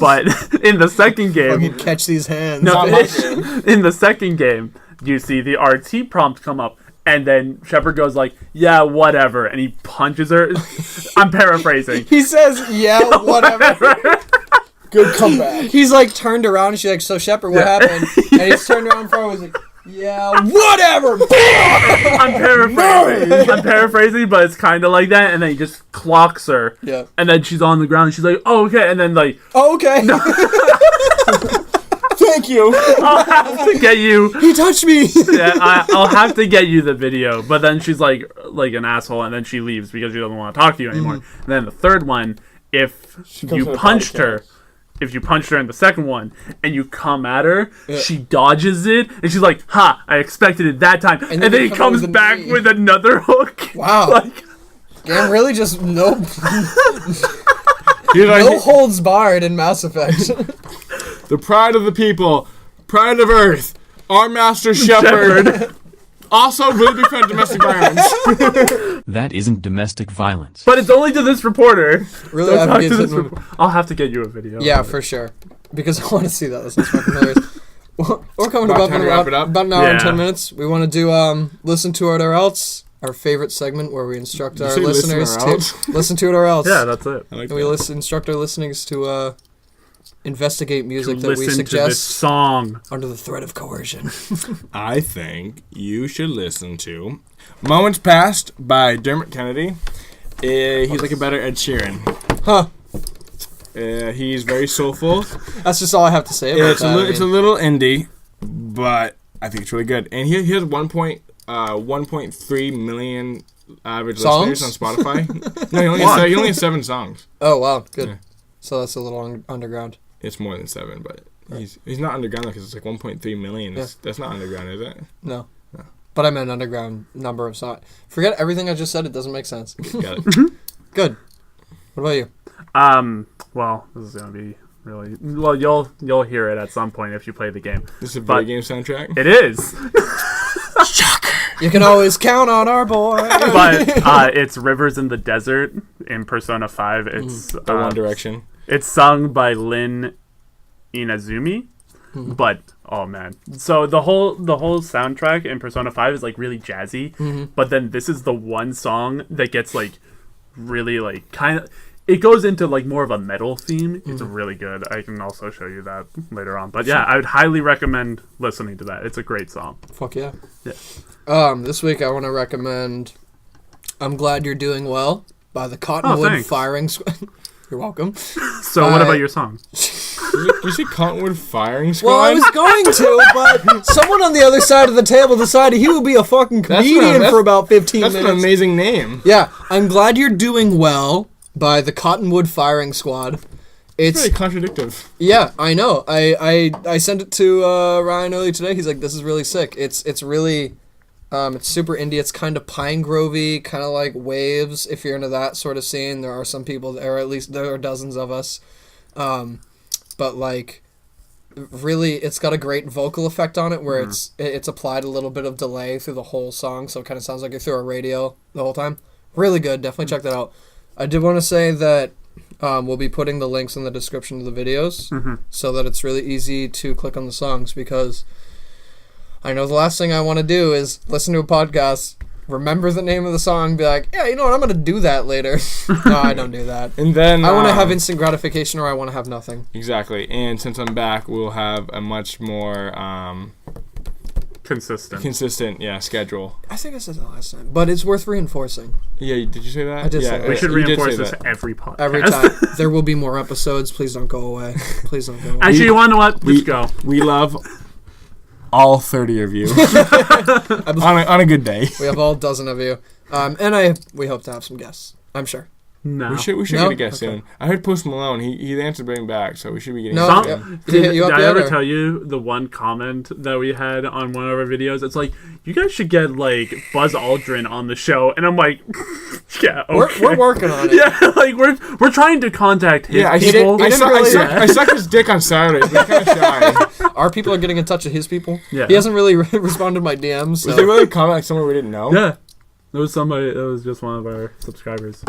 But in the second game, Fucking catch these hands. no, Not my game. in the second game, you see the RT prompt come up, and then Shepard goes like, "Yeah, whatever," and he punches her. I'm paraphrasing. He says, "Yeah, whatever." Good comeback. He's like turned around, and she's like, "So Shepard, what happened?" And he's turned around for her. He's like, "Yeah, whatever." I'm paraphrasing, but it's kind of like that. And then he just clocks her. Yeah. And then she's on the ground. And she's like, "Oh, okay." And then like, Oh, okay. Thank you. I'll have to get you. He touched me. Yeah, I'll have to get you the video. But then she's like an asshole, and then she leaves because she doesn't want to talk to you anymore. And then the third one, if comes you to the punched podcast. her. If you punched her in the second one and you come at her, she dodges it and she's like, "Ha! I expected it that time." And then he come comes with a back knee. with another hook. Wow. Like, Damn, really just no He's like, no holds barred in Mass Effect. the pride of the people, pride of Earth, our master Shepard. Also, really big fan of domestic violence. That isn't domestic violence. but it's only to this reporter. Really Don't talk advocates to this it. I'll have to get you a video. Yeah, for sure. Because I want to see that. That sounds fucking hilarious. We're coming About up time in to wrap it up? about an hour and Yeah. 10 minutes. We want to do listen to it or else, our favorite segment where we instruct our say listen or listeners else? to listen to it or else. Yeah, that's it. I like And we that. instruct our listeners to investigate music that we Listen to this suggest song. under the threat of coercion. I think you should listen to Moments Past by Dermot Kennedy. He's like a better Ed Sheeran. Huh. He's very soulful. That's just all I have to say about It's that. it's a little indie, but I think it's really good. And he has 1.3 million average Songs? listeners on Spotify. No, he only has 7 songs. Oh, wow. Good. Yeah. So that's a little underground. It's more than 7, but he's not underground because it's like 1.3 million. That's not underground, is it? No. But I meant underground number of songs. Forget everything I just said. It doesn't make sense. Got it. Good. What about you? Well, this is gonna be really well. You'll hear it at some point if you play the game. This is a But- video game soundtrack. It is, You can always count on our boy. but it's "Rivers in the Desert" in Persona 5. It's The One Direction. It's sung by Lin Inazumi, but oh man! So the whole soundtrack in Persona 5 is like really jazzy, but then this is the one song that gets like really like kind of. It goes into like more of a metal theme. It's really good. I can also show you that later on. But yeah, I would highly recommend listening to that. It's a great song. Fuck yeah. Yeah. This week I want to recommend "I'm Glad You're Doing Well" by the Cottonwood thanks. Firing Squad. You're welcome. So what about your song? Did you see Cottonwood Firing Squad? Well, I was going to, but someone on the other side of the table decided he would be a fucking comedian for about 15 That's minutes. an amazing name. Yeah, "I'm Glad You're Doing Well" by the Cottonwood Firing Squad. It's very contradictive. Yeah, I know. I sent it to Ryan earlier today. He's like, this is really sick. It's really, it's super indie. It's kind of Pine Grovey, kind of like Waves. If you're into that sort of scene, there are some people, or at least there are dozens of us. But like, really, it's got a great vocal effect on it where it's applied a little bit of delay through the whole song, so it kind of sounds like you're through a radio the whole time. Really good. Definitely check that out. I did want to say that we'll be putting the links in the description of the videos so that it's really easy to click on the songs, because I know the last thing I want to do is listen to a podcast, remember the name of the song, be like, yeah, you know what, I'm going to do that later. No, I don't do that. And then I want to have instant gratification, or I want to have nothing. Exactly. And since I'm back, we'll have a much more consistent schedule. I think I said that last time, but it's worth reinforcing. Yeah, did you say that? I did say that. We should reinforce this every podcast. Every time. There will be more episodes. Please don't go away. Please don't go away. Actually, you want to know what? Let's go. We love all 30 of you on a good day. We have all dozen of you. And we hope to have some guests, I'm sure. No. We should get a guest soon. I heard Post Malone. He answered bring back, so we should be getting. Did I ever tell you the one comment that we had on one of our videos? It's like, you guys should get like Buzz Aldrin on the show, and I'm like, yeah, okay. We're working on it. Yeah, like we're trying to contact his people. I sucked his dick on Saturday. But kind of shy. Our people are getting in touch with his people. Yeah, he hasn't really responded to my DMs. So. Was there really a comment like someone we didn't know? Yeah, there was somebody. That was just one of our subscribers.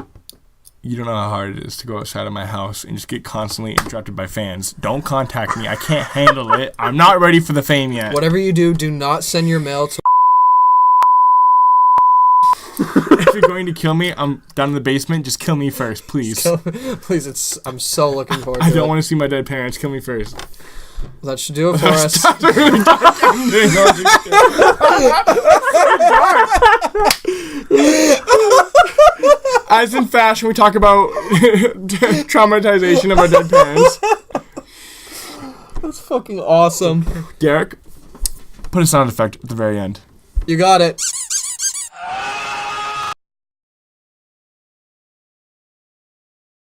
You don't know how hard it is to go outside of my house and just get constantly interrupted by fans. Don't contact me. I can't handle it. I'm not ready for the fame yet. Whatever you do not send your mail to... If you're going to kill me, I'm down in the basement. Just kill me first, please. Please, I'm so looking forward to it. I don't want to see my dead parents. Kill me first. That should do it for us. As in fashion, we talk about traumatization of our dead parents. That's fucking awesome. Derek, put a sound effect at the very end. You got it.